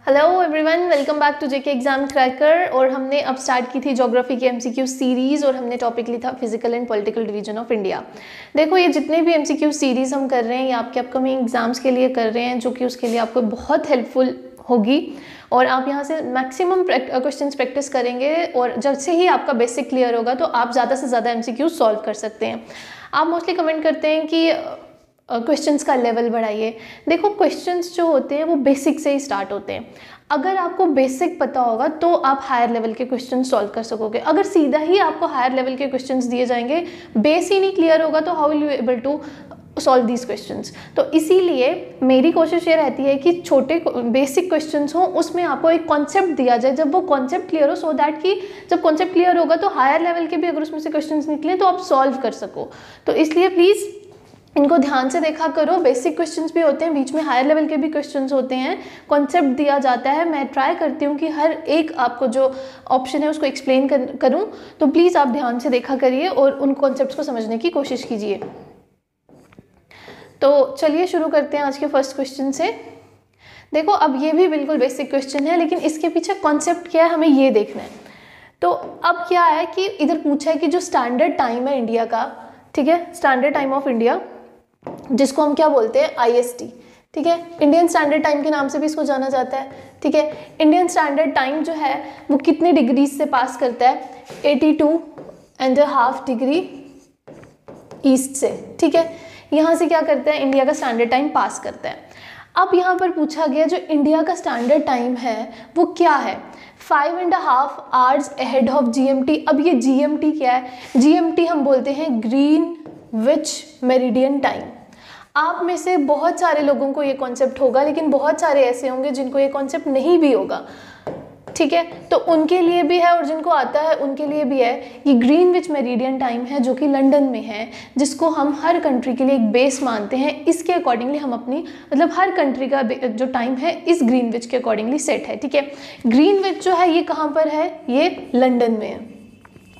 Hello everyone, welcome back to JK exam cracker. और हमने अब स्टार्ट की थी ज्योग्राफी की एमसीक्यू सीरीज़ और हमने टॉपिक लिया था physical and political division of India. देखो, ये जितने भी एमसीक्यू सीरीज़ हम कर रहे हैं ये आपके अपकमिंग एग्जाम्स के लिए कर रहे हैं, जो कि उसके लिए आपको बहुत हेल्पफुल होगी। और आप यहाँ से मैक्सिमम क्वेश्चंस प्रैक्टिस करेंगे और जब से ही आपका बेसिक क्लियर होगा तो आप ज़्यादा से ज़्यादा एमसीक्यू सॉल्व कर सकते हैं। आप मोस्टली कमेंट करते हैं कि क्वेश्चंस का लेवल बढ़ाइए। देखो, क्वेश्चंस जो होते हैं वो बेसिक से ही स्टार्ट होते हैं। अगर आपको बेसिक पता होगा तो आप हायर लेवल के क्वेश्चन सॉल्व कर सकोगे। अगर सीधा ही आपको हायर लेवल के क्वेश्चंस दिए जाएंगे, बेस ही नहीं क्लियर होगा, तो how will you able to solve these questions. तो इसीलिए मेरी कोशिश ये रहती है कि छोटे बेसिक क्वेश्चंस हो, उसमें आपको एक कॉन्सेप्ट दिया जाए। जब वो कॉन्सेप्ट क्लियर हो, सो दैट कि जब कॉन्सेप्ट क्लियर होगा तो हायर लेवल के भी अगर उसमें से क्वेश्चंस निकले तो आप सॉल्व कर सको। तो इसलिए प्लीज़ इनको ध्यान से देखा करो। बेसिक क्वेश्चंस भी होते हैं, बीच में हायर लेवल के भी क्वेश्चंस होते हैं, कॉन्सेप्ट दिया जाता है। मैं ट्राई करती हूँ कि हर एक आपको जो ऑप्शन है उसको एक्सप्लेन करूँ, तो प्लीज़ आप ध्यान से देखा करिए और उन कॉन्सेप्ट्स को समझने की कोशिश कीजिए। तो चलिए शुरू करते हैं आज के फर्स्ट क्वेश्चन से। देखो, अब ये भी बिल्कुल बेसिक क्वेश्चन है, लेकिन इसके पीछे कॉन्सेप्ट क्या है हमें ये देखना है। तो अब क्या है कि इधर पूछा है कि जो स्टैंडर्ड टाइम है इंडिया का, ठीक है, स्टैंडर्ड टाइम ऑफ इंडिया, जिसको हम क्या बोलते हैं, IST, ठीक है, इंडियन स्टैंडर्ड टाइम के नाम से भी इसको जाना जाता है। ठीक है, इंडियन स्टैंडर्ड टाइम जो है वो कितने डिग्री से पास करता है, 82.5 डिग्री ईस्ट से। ठीक है, यहाँ से क्या करता है, इंडिया का स्टैंडर्ड टाइम पास करता है। अब यहाँ पर पूछा गया जो इंडिया का स्टैंडर्ड टाइम है वो क्या है, 5.5 आवर्स अहेड ऑफ GMT। अब ये GMT क्या है, GMT हम बोलते हैं ग्रीनविच मेरिडियन टाइम। आप में से बहुत सारे लोगों को ये कॉन्सेप्ट होगा, लेकिन बहुत सारे ऐसे होंगे जिनको ये कॉन्सेप्ट नहीं भी होगा। ठीक है, तो उनके लिए भी है और जिनको आता है उनके लिए भी है। ये ग्रीनविच मेरिडियन टाइम है जो कि लंदन में है, जिसको हम हर कंट्री के लिए एक बेस मानते हैं। इसके अकॉर्डिंगली हम अपनी मतलब हर कंट्री का जो टाइम है इस ग्रीनविच के अकॉर्डिंगली सेट है। ठीक है, ग्रीनविच जो है ये कहाँ पर है, ये लंदन में है।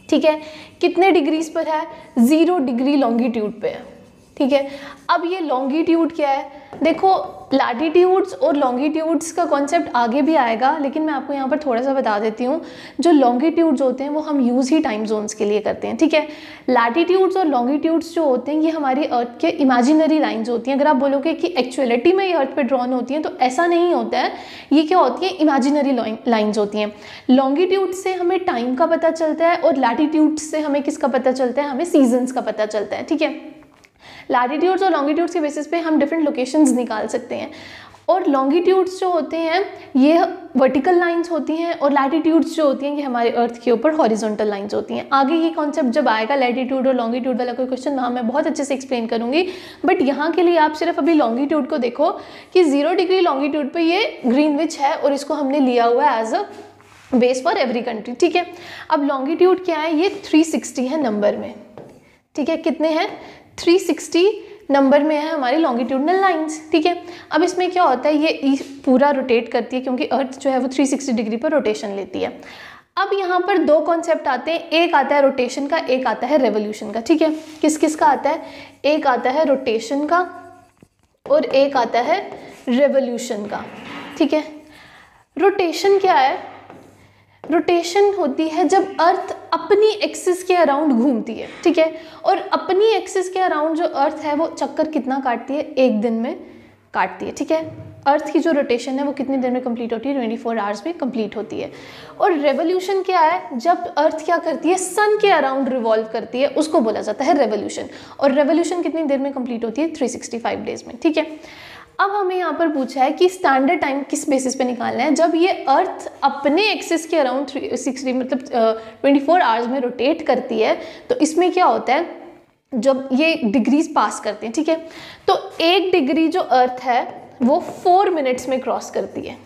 ठीक है, कितने डिग्रीज पर है, 0 डिग्री लॉन्गिट्यूड पे है। ठीक है, अब ये लॉन्गिट्यूड क्या है, देखो लैटिट्यूड्स और लॉन्गिट्यूड्स का कॉन्सेप्ट आगे भी आएगा, लेकिन मैं आपको यहाँ पर थोड़ा सा बता देती हूँ। जो लॉन्गिट्यूड्स होते हैं वो हम यूज़ ही टाइम जोन्स के लिए करते हैं। ठीक है, लैटिट्यूड्स और लॉन्गिट्यूड्स जो होते हैं ये हमारी अर्थ के इमेजिनरी लाइंस होती हैं। अगर आप बोलोगे कि एक्चुअलिटी में ये अर्थ पे ड्रॉन होती हैं, तो ऐसा नहीं होता है। ये क्या होती है, इमेजिनरी लाइंस होती हैं। लॉन्गिट्यूड से हमें टाइम का पता चलता है और लैटिट्यूड से हमें किसका पता चलता है, हमें सीजन्स का पता चलता है। ठीक है, लैटिट्यूड्स और लॉन्गिट्यूड्स के बेसिस पे हम डिफरेंट लोकेशंस निकाल सकते हैं। और लॉन्गिट्यूड्स जो होते हैं ये वर्टिकल लाइंस होती हैं और लैटिट्यूड्स जो होती हैं ये हमारे अर्थ के ऊपर हॉरिजॉन्टल लाइंस होती हैं। आगे ये कॉन्सेप्ट जब आएगा लैटिट्यूड और लॉन्गिट्यूड वाला कोई क्वेश्चन, वहाँ मैं बहुत अच्छे से एक्सप्लेन करूँगी। बट यहाँ के लिए आप सिर्फ अभी लॉन्गिट्यूड को देखो कि 0 डिग्री लॉन्गिट्यूड पर ये ग्रीनविच है और इसको हमने लिया हुआ है as a base for every country. ठीक है, अब लॉन्गिट्यूड क्या है, ये 360 है नंबर में। ठीक है, कितने हैं, 360 नंबर में है हमारी लॉन्गिट्यूडनल लाइंस। ठीक है, अब इसमें क्या होता है, ये पूरा रोटेट करती है क्योंकि अर्थ जो है वो 360 डिग्री पर रोटेशन लेती है। अब यहाँ पर दो कॉन्सेप्ट आते हैं, एक आता है रोटेशन का, एक आता है रेवोल्यूशन का। ठीक है, किस किस का आता है, एक आता है रोटेशन का और एक आता है रेवोल्यूशन का। ठीक है, रोटेशन क्या है, रोटेशन होती है जब अर्थ अपनी एक्सिस के अराउंड घूमती है। ठीक है, और अपनी एक्सिस के अराउंड जो अर्थ है वो चक्कर कितना काटती है, 1 दिन में काटती है। ठीक है, अर्थ की जो रोटेशन है वो कितनी देर में कंप्लीट होती है, 24 आवर्स में कंप्लीट होती है। और रेवोल्यूशन क्या है, जब अर्थ क्या करती है, सन के अराउंड रिवॉल्व करती है, उसको बोला जाता है रेवोल्यूशन। और रेवोल्यूशन कितनी देर में कंप्लीट होती है, 365 डेज में। ठीक है, अब हमें यहाँ पर पूछा है कि स्टैंडर्ड टाइम किस बेसिस पे निकालना है, जब ये अर्थ अपने एक्सिस के अराउंड 360 मतलब 24 आवर्स में रोटेट करती है। तो इसमें क्या होता है, जब ये डिग्रीज पास करते हैं। ठीक है, तो 1 डिग्री जो अर्थ है वो 4 मिनट्स में क्रॉस करती है।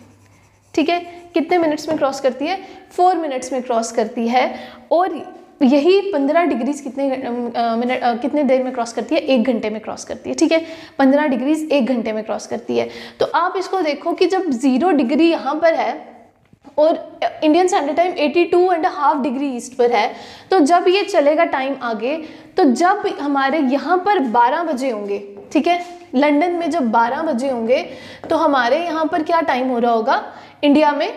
ठीक है, कितने मिनट्स में क्रॉस करती है, 4 मिनट्स में क्रॉस करती है। और यही 15 डिग्रीज कितने देर में क्रॉस करती है, 1 घंटे में क्रॉस करती है। ठीक है, 15 डिग्रीज 1 घंटे में क्रॉस करती है। तो आप इसको देखो कि जब 0 डिग्री यहाँ पर है और Indian standard time 82.5 degree east पर है, तो जब ये चलेगा टाइम आगे, तो जब हमारे यहाँ पर 12 बजे होंगे, ठीक है। लंदन में जब 12 बजे होंगे तो हमारे यहाँ पर क्या टाइम हो रहा होगा, इंडिया में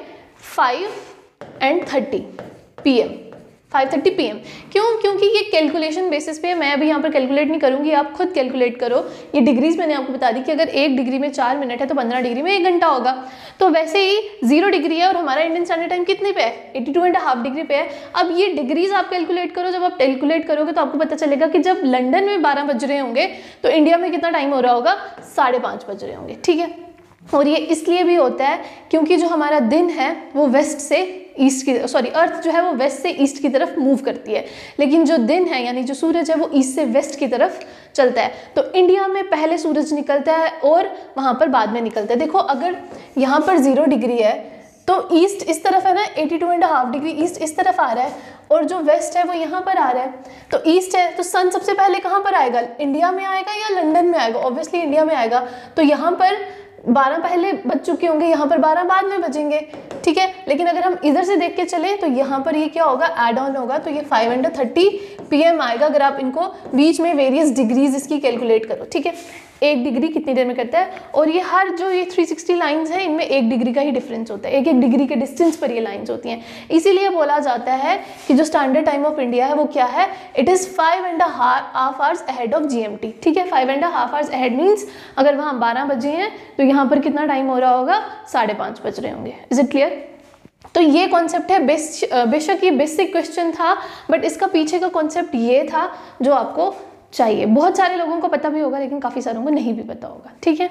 5:30 PM, 5:30 PM। क्यों? क्योंकि ये कैलकुलेशन बेसिस पे, मैं अभी यहाँ पर कैलकुलेट नहीं करूँगी, आप खुद कैलकुलेट करो। ये डिग्रीज मैंने आपको बता दी कि अगर 1 डिग्री में 4 मिनट है तो 15 डिग्री में 1 घंटा होगा। तो वैसे ही 0 डिग्री है और हमारा इंडियन स्टैंडर्ड टाइम कितने पे है, 82.5 डिग्री पे है। अब ये डिग्रीज आप कैलकुलेट करो, जब आप कैलकुलेट करोगे तो आपको पता चलेगा कि जब लंदन में 12 बज रहे होंगे तो इंडिया में कितना टाइम हो रहा होगा, 5:30 बज रहे होंगे, ठीक है। और ये इसलिए भी होता है क्योंकि जो हमारा दिन है वो वेस्ट से ईस्ट की, सॉरी अर्थ जो है वो वेस्ट से ईस्ट की तरफ मूव करती है, लेकिन जो दिन है यानी जो सूरज है वो ईस्ट से वेस्ट की तरफ चलता है। तो इंडिया में पहले सूरज निकलता है और वहाँ पर बाद में निकलता है। देखो अगर यहाँ पर 0 डिग्री है तो ईस्ट इस तरफ है ना, 82.5 डिग्री ईस्ट इस तरफ आ रहा है और जो वेस्ट है वो यहाँ पर आ रहा है। तो ईस्ट है तो सन सबसे पहले कहाँ पर आएगा, इंडिया में आएगा या लंदन में आएगा, ऑब्वियसली इंडिया में आएगा। तो यहाँ पर 12 पहले बज चुके होंगे, यहाँ पर 12 बाद में बजेंगे, ठीक है। लेकिन अगर हम इधर से देख के चले तो यहाँ पर ये क्या होगा, ऐड ऑन होगा, तो ये 5:30 PM आएगा अगर आप इनको बीच में वेरियस डिग्रीज इसकी कैलकुलेट करो, ठीक है। 1 डिग्री कितनी देर में करता है, और ये हर जो ये 360 लाइंस हैं इनमें 1 डिग्री का ही डिफरेंस होता है, 1 डिग्री के डिस्टेंस पर ये लाइंस होती हैं। इसीलिए बोला जाता है कि जो स्टैंडर्ड टाइम ऑफ इंडिया है वो क्या है, it is 5.5 hours ahead of GMT, ठीक है। 5.5 आवर्स अहेड मीन्स अगर वहाँ 12 बजे हैं तो यहाँ पर कितना टाइम हो रहा होगा, 5:30 बज रहे होंगे। Is it clear? तो ये कॉन्सेप्ट है, बेशक ये बेसिक क्वेश्चन था बट इसका पीछे का कॉन्सेप्ट ये था जो आपको चाहिए। बहुत सारे लोगों को पता भी होगा लेकिन काफ़ी सारों को नहीं भी पता होगा, ठीक है।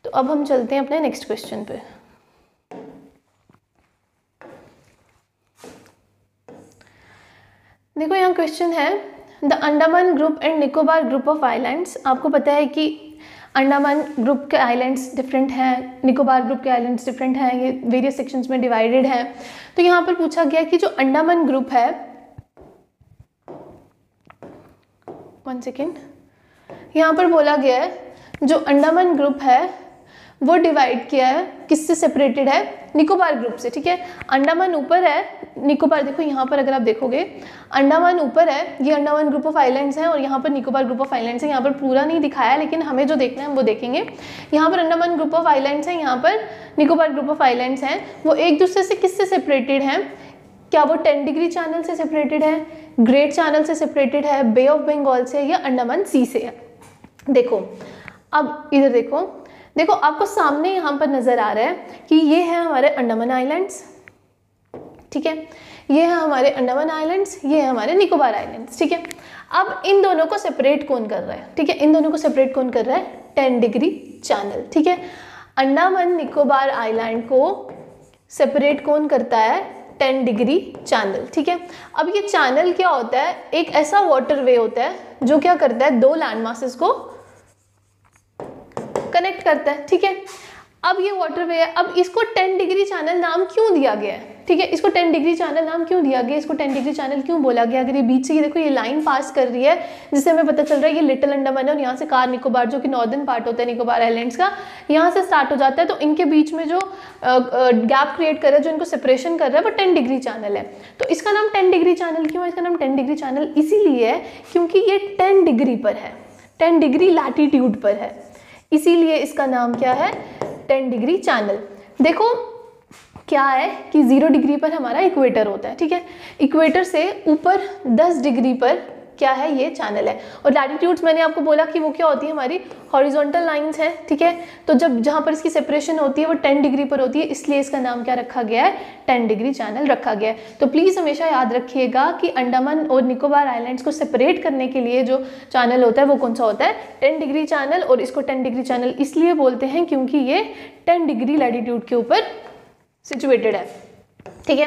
तो अब हम चलते हैं अपने नेक्स्ट क्वेश्चन पे। देखो यहाँ क्वेश्चन है, the Andaman group and Nicobar group of islands. आपको पता है कि अंडमान ग्रुप के आइलैंड्स डिफरेंट हैं, निकोबार ग्रुप के आइलैंड्स डिफरेंट हैं, ये वेरियस सेक्शंस में डिवाइडेड हैं। तो यहाँ पर पूछा गया कि जो अंडमान ग्रुप है, 1 सेकेंड, यहाँ पर बोला गया है जो अंडमान ग्रुप है वो डिवाइड किया है, किससे सेपरेटेड है, निकोबार ग्रुप से, ठीक है। अंडमान ऊपर है, निकोबार देखो यहाँ पर अगर आप देखोगे अंडमान ऊपर है, ये अंडमान ग्रुप ऑफ आइलैंड्स हैं और यहाँ पर निकोबार ग्रुप ऑफ आइलैंड्स हैं। यहाँ पर पूरा नहीं दिखाया है लेकिन हमें जो देखना है हम वो देखेंगे। यहाँ पर अंडमान ग्रुप ऑफ आइलैंड्स हैं, यहाँ पर निकोबार ग्रुप ऑफ आइलैंड्स हैं। वो एक दूसरे से किससे सेपरेटेड हैं, क्या वो 10 डिग्री चैनल से सेपरेटेड है, ग्रेट चैनल से सेपरेटेड है, बे ऑफ बंगाल से या अंडमान सी से है। देखो अब इधर देखो, देखो आपको सामने यहाँ पर नजर आ रहा है कि ये है हमारे अंडमान आइलैंड्स, ठीक है, ये है हमारे अंडमान आइलैंड्स, ये है हमारे निकोबार आइलैंड्स, ठीक है। अब इन दोनों को सेपरेट कौन कर रहा है, ठीक है, इन दोनों को सेपरेट कौन कर रहा है, 10 डिग्री चैनल, ठीक है। अंडमान निकोबार आइलैंड को सेपरेट कौन करता है, 10 डिग्री चैनल, ठीक है। अब ये चैनल क्या होता है, एक ऐसा वाटरवे होता है जो क्या करता है, 2 लैंड मासेस को कनेक्ट करता है, ठीक है। अब ये वाटरवे है, अब इसको 10 डिग्री चैनल नाम क्यों दिया गया है, ठीक है, इसको 10 डिग्री चैनल नाम क्यों दिया गया, इसको 10 डिग्री चैनल क्यों बोला गया। अगर ये बीच से ये देखो ये लाइन पास कर रही है जिससे हमें पता चल रहा है ये लिटिल अंडमान है और यहाँ से कार निकोबार जो कि नॉर्दर्न पार्ट होता है निकोबार आइलैंड्स का, यहाँ से स्टार्ट हो जाता है। तो इनके बीच में जो गैप क्रिएट कर रहा है, जो इनको सेपरेशन कर रहा है, वो 10 डिग्री चैनल है। तो इसका नाम 10 डिग्री चैनल क्यों है, इसका नाम 10 डिग्री चैनल इसीलिए है क्योंकि ये 10 डिग्री पर है, 10 डिग्री लैटिट्यूड पर है, इसीलिए इसका नाम क्या है, 10 डिग्री चैनल। देखो क्या है कि 0 डिग्री पर हमारा इक्वेटर होता है, ठीक है, इक्वेटर से ऊपर 10 डिग्री पर क्या है, ये चैनल है। और लैटिट्यूड्स मैंने आपको बोला कि वो क्या होती है, हमारी हॉरिजॉन्टल लाइंस हैं, ठीक है। तो जब जहाँ पर इसकी सेपरेशन होती है वो 10 डिग्री पर होती है, इसलिए इसका नाम क्या रखा गया है, 10 डिग्री चैनल रखा गया है। तो प्लीज़ हमेशा याद रखिएगा कि अंडमान और निकोबार आइलैंड्स को सेपरेट करने के लिए जो चैनल होता है वो कौन सा होता है, 10 डिग्री चैनल। और इसको 10 डिग्री चैनल इसलिए बोलते हैं क्योंकि ये 10 डिग्री लैटिट्यूड के ऊपर सिचुएटेड है, ठीक है।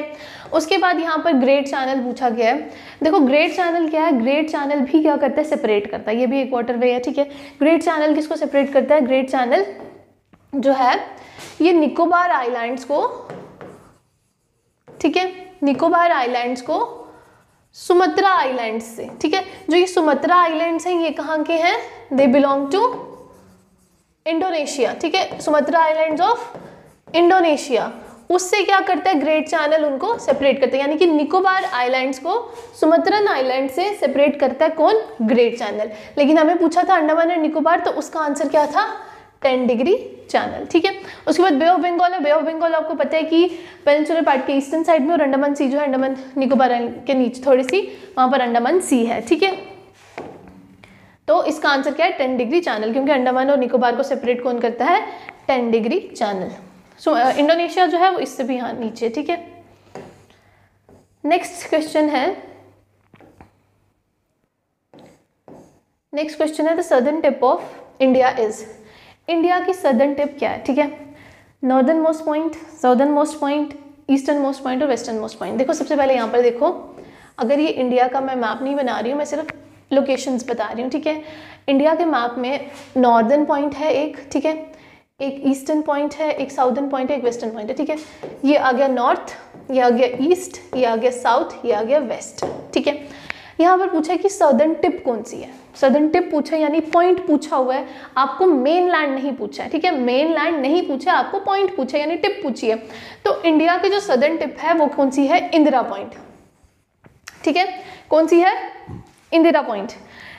उसके बाद यहाँ पर ग्रेट चैनल पूछा गया है। देखो ग्रेट चैनल क्या है, ग्रेट चैनल भी क्या करता है, सेपरेट करता है, ये भी एक वाटरवे है, ठीक है। ग्रेट चैनल किसको सेपरेट करता है, ग्रेट चैनल जो है ये निकोबार आइलैंड्स को, ठीक है, निकोबार आइलैंड्स को सुमात्रा आइलैंड्स से, ठीक है। जो ये सुमात्रा आइलैंड्स हैं ये कहाँ के हैं, दे बिलोंग टू इंडोनेशिया, ठीक है, सुमात्रा आइलैंड्स ऑफ इंडोनेशिया। उससे क्या करता है, ग्रेट चैनल उनको सेपरेट करता है, यानी कि निकोबार आइलैंड्स को सुमत्रन आइलैंड से सेपरेट करता है कौन, ग्रेट चैनल। लेकिन हमें पूछा था अंडमान और निकोबार, तो उसका आंसर क्या था, 10 डिग्री चैनल। ठीक है, उसके बाद बे ऑफ बंगाल है। बे ऑफ बंगाल आपको पता है कि पेनिनसुलर पार्ट के ईस्टर्न साइड में, और अंडमान सी जो है अंडमान निकोबार के नीचे थोड़ी सी, वहां पर अंडमान सी है। ठीक है, तो इसका आंसर क्या है, 10 डिग्री चैनल, क्योंकि अंडमान और निकोबार को सेपरेट कौन करता है, 10 डिग्री चैनल। सो इंडोनेशिया जो है वो इससे भी यहाँ नीचे। ठीक है, नेक्स्ट क्वेश्चन है, the southern tip of India is, India की सदर्न टिप क्या है। ठीक है, northern most point, southern most point, eastern most point और वेस्टर्न मोस्ट पॉइंट। देखो सबसे पहले यहाँ पर देखो, अगर ये इंडिया का मैं मैप नहीं बना रही हूँ, मैं सिर्फ लोकेशंस बता रही हूँ। ठीक है, इंडिया के मैप में नॉर्दर्न पॉइंट है एक, ठीक है, एक ईस्टर्न पॉइंट है, एक साउदर्न पॉइंट है, एक वेस्टर्न पॉइंट है। ठीक है, ये आ गया नॉर्थ, ये आ गया ईस्ट, ये आ गया साउथ, ये आ गया वेस्ट। ठीक है, यहाँ पर पूछा है कि सदर्न टिप कौन सी है, सदर्न टिप पूछा है, यानी पॉइंट पूछा हुआ है, आपको मेन लैंड नहीं पूछा है। ठीक है, मेन लैंड नहीं पूछा है, आपको पॉइंट पूछा है, यानी टिप पूछी है। तो इंडिया की जो सदर्न टिप है वो कौन सी है, इंदिरा पॉइंट। ठीक है, कौन सी है, इंदिरा पॉइंट।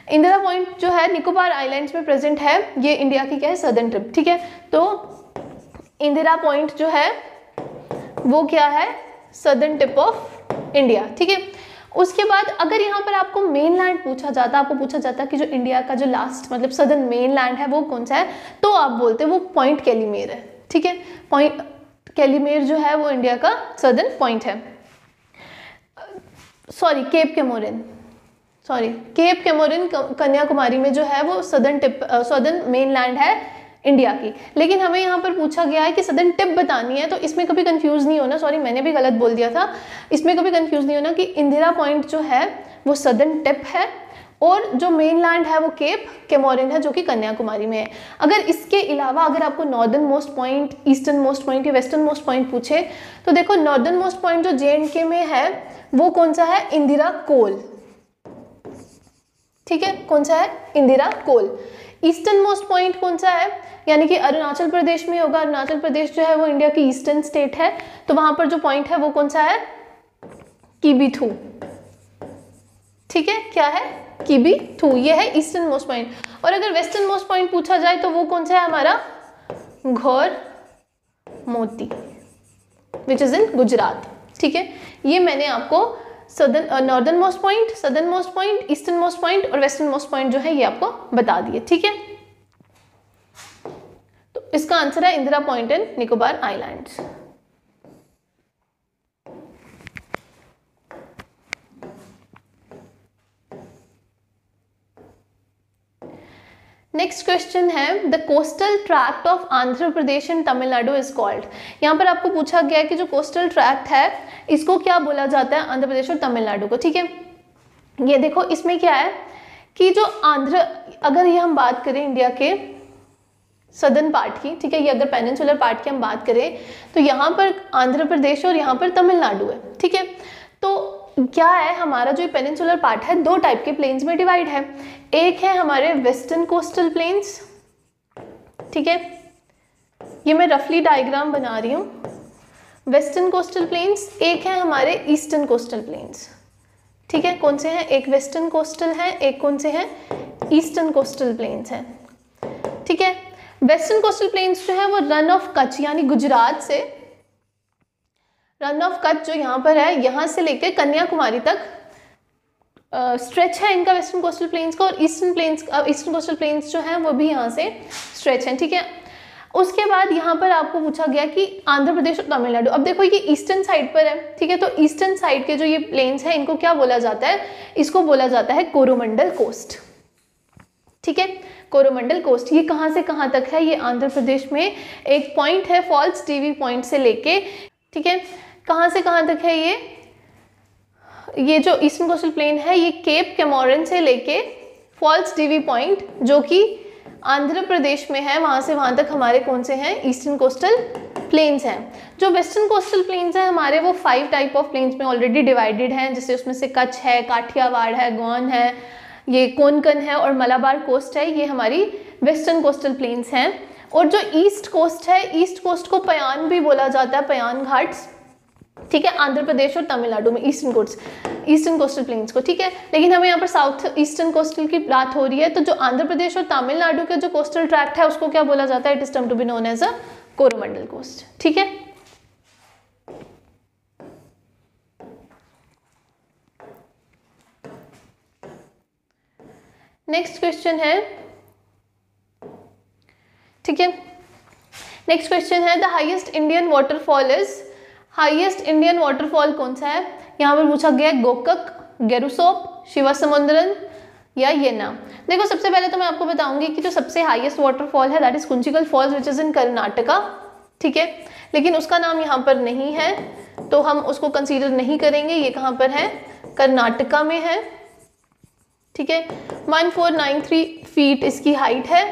इंदिरा पॉइंट जो है निकोबार आइलैंड्स में प्रेजेंट है, ये इंडिया की क्या है, सदर्न टिप। ठीक है, तो इंदिरा पॉइंट जो है वो क्या है, सदर्न टिप ऑफ इंडिया। ठीक है, उसके बाद अगर यहाँ पर आपको मेन लैंड पूछा जाता, आपको पूछा जाता कि जो इंडिया का जो लास्ट मतलब सदर्न मेन लैंड है वो कौन सा है, तो आप बोलते वो पॉइंट कैलीमेर है। ठीक है, पॉइंट कैलीमेर जो है वो इंडिया का सदर्न पॉइंट है। Sorry, Cape Comorin, Cape Comorin Kanyakumari में जो है वो southern tip, southern mainland है इंडिया की। लेकिन हमें यहाँ पर पूछा गया है कि सदर्न टिप बतानी है, तो इसमें कभी कंफ्यूज नहीं होना, सॉरी मैंने भी गलत बोल दिया था, इसमें कभी कंफ्यूज नहीं होना कि इंदिरा पॉइंट जो है वो सदर्न टिप है, और जो मेन लैंड है वो केप कैमोरिन है जो कि कन्याकुमारी में है। अगर इसके अलावा अगर आपको northern most point, eastern most point या वेस्टर्न मोस्ट पॉइंट पूछे, तो देखो नॉर्दर्न मोस्ट पॉइंट जो JNK में है वो कौन सा है, इंदिरा कोल। ठीक है, कौन सा है, इंदिरा कोल। ईस्टर्न मोस्ट पॉइंट कौन सा है, यानी कि अरुणाचल प्रदेश में होगा। अरुणाचल प्रदेश जो है वो इंडिया की ईस्टर्न स्टेट है, तो वहां पर जो पॉइंट है वो कौन सा है, किबीथू। ठीक है, क्या है, किबीथू, ये है ईस्टर्न मोस्ट पॉइंट। और अगर वेस्टर्न मोस्ट पॉइंट पूछा जाए तो वो कौन सा है हमारा, घोर मोती, विच इज इन गुजरात। ठीक है, ये मैंने आपको southern northern most point, southern most point, eastern most point और वेस्टर्न मोस्ट पॉइंट जो है ये आपको बता दिए। ठीक है, तो इसका आंसर है Indira Point and Nicobar Islands. Next question है, the coastal tract of Andhra Pradesh and Tamil Nadu is called. यहाँ पर आपको पूछा गया है कि जो कोस्टल ट्रैक्ट है इसको क्या बोला जाता है आंध्र प्रदेश और तमिलनाडु को। ठीक है, ये देखो इसमें क्या है कि जो आंध्र, अगर ये हम बात करें इंडिया के सदर्न पार्ट की, ठीक है, ये अगर पेनिनसुलर पार्ट की हम बात करें तो यहाँ पर आंध्र प्रदेश और यहाँ पर तमिलनाडु है। ठीक है, तो क्या है, हमारा जो पेनिनसुलर पार्ट है दो टाइप के प्लेन्स में डिवाइड है। एक है हमारे वेस्टर्न कोस्टल प्लेन्स, ठीक है, ये मैं रफली डायग्राम बना रही हूँ, वेस्टर्न कोस्टल प्लेन्स। एक है हमारे ईस्टर्न कोस्टल प्लेन्स। ठीक है, कौन से हैं, एक वेस्टर्न कोस्टल है, एक कौन से हैं, ईस्टर्न कोस्टल प्लेन्स हैं। ठीक है, वेस्टर्न कोस्टल प्लेन्स जो है वो रन ऑफ कच्छ यानी गुजरात से, रन ऑफ कच्छ जो यहाँ पर है यहाँ से लेकर कन्याकुमारी तक स्ट्रेच है इनका वेस्टर्न कोस्टल प्लेन्स का, और ईस्टर्न कोस्टल प्लेन्स जो है वो भी यहाँ से स्ट्रेच है। ठीक है, उसके बाद यहाँ पर आपको पूछा गया कि आंध्र प्रदेश और तमिलनाडु। अब देखो ये ईस्टर्न साइड पर है, ठीक है, तो ईस्टर्न साइड के जो ये प्लेन्स हैं इनको क्या बोला जाता है, इसको बोला जाता है कोरोमंडल कोस्ट। ठीक है, कोरोमंडल कोस्ट, ये कहाँ से कहाँ तक है, ये आंध्र प्रदेश में एक पॉइंट है फॉल्स टीवी पॉइंट से लेके, ठीक है, कहाँ से कहाँ तक है ये जो ईस्टर्न कोस्टल प्लेन है ये केप कैमोरिन से लेके फॉल्स टीवी पॉइंट जो कि आंध्र प्रदेश में है, वहाँ से वहाँ तक हमारे कौन से हैं, ईस्टर्न कोस्टल प्लेन्स हैं। जो वेस्टर्न कोस्टल प्लेन्स हैं हमारे वो 5 टाइप ऑफ प्लेन्स में ऑलरेडी डिवाइडेड हैं, जैसे उसमें से कच्छ है, काठियावाड़ है, गोंड है, ये कोंकण है और मलाबार कोस्ट है, ये हमारी वेस्टर्न कोस्टल प्लेन्स हैं। और जो ईस्ट कोस्ट है, ईस्ट कोस्ट को पयान भी बोला जाता है, पयान घाट्स, ठीक है, आंध्र प्रदेश और तमिलनाडु में ईस्टर्न कोस्टल प्लेन्स को, ठीक है। लेकिन हमें यहाँ पर साउथ ईस्टर्न कोस्टल की बात हो रही है, तो जो आंध्र प्रदेश और तमिलनाडु के जो कोस्टल ट्रैक्ट है उसको क्या बोला जाता है, it is term to be known as a Coromandel coast, ठीक है। नेक्स्ट क्वेश्चन है, ठीक है, नेक्स्ट क्वेश्चन है the highest Indian waterfall is, highest Indian waterfall कौन सा है, यहाँ पर पूछा गया गोकक, गेरुसोप, शिवासमुद्रन या येना। देखो सबसे पहले तो मैं आपको बताऊंगी कि जो सबसे हाईएस्ट वाटरफॉल है that is Kunchikal falls which is in Karnataka, ठीक है, लेकिन उसका नाम यहाँ पर नहीं है तो हम उसको कंसीडर नहीं करेंगे। ये कहाँ पर है, कर्नाटका में है, ठीक है। 1493 फीट इसकी हाइट है,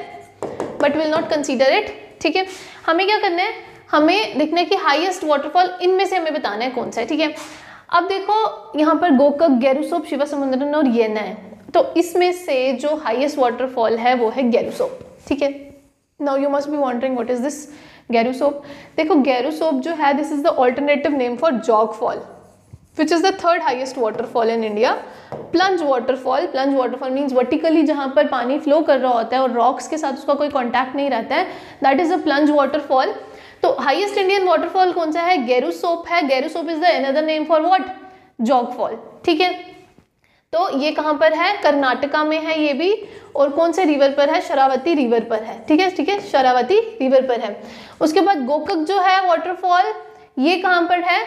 but will not consider it, ठीक है। हमें क्या करना है, हमें देखना है कि हाईएस्ट वाटरफॉल इनमें से हमें बताना है कौन सा है, ठीक है। अब देखो यहाँ पर गोकक, गेरुसोप, शिवासमुद्रन और येना है, तो इसमें से जो हाईएस्ट वाटरफॉल है वो है गेरुसोप, ठीक है। Now you must be wondering what is this Gerusoppa. देखो गेरुसोप जो है this is the alternative name for Jog fall which is the third highest waterfall in India. Plunge waterfall, plunge waterfall means vertically जहाँ पर पानी फ्लो कर रहा होता है और रॉक्स के साथ उसका कोई कॉन्टैक्ट नहीं रहता है, that is a plunge waterfall. तो हाईएस्ट इंडियन वाटरफॉल कौन सा है, गेरुसोप है। Gerusoppa is the another name for what, Jog fall, ठीक है। तो ये कहाँ पर है, कर्नाटका में है ये भी, और कौन से रिवर पर है, शरावती रिवर पर है, ठीक है, ठीक है, शरावती रिवर पर है। उसके बाद गोकक जो है वाटरफॉल, ये कहाँ पर है,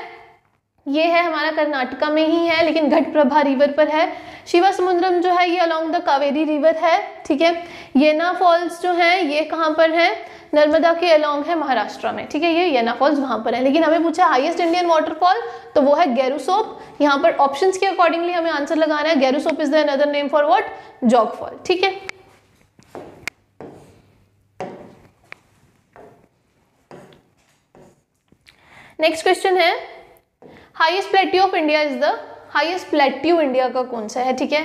ये है हमारा कर्नाटका में ही है लेकिन घटप्रभा रिवर पर है। शिवासमुद्रम जो है ये अलोंग द कावेरी रिवर है, ठीक है। येना फॉल्स जो है ये कहाँ पर है, नर्मदा के अलोंग है महाराष्ट्र में, ठीक है, ये येना फॉल्स वहाँ पर है। लेकिन हमें पूछा हाईएस्ट इंडियन वाटरफॉल, तो वो है गेरुसोप। यहाँ पर ऑप्शंस के अकॉर्डिंगली हमें आंसर लगाना है, Gerusoppa is the another name for what, Jog fall, ठीक है। नेक्स्ट क्वेश्चन है highest plateau of India is the, highest plateau India का कौन सा है, ठीक है।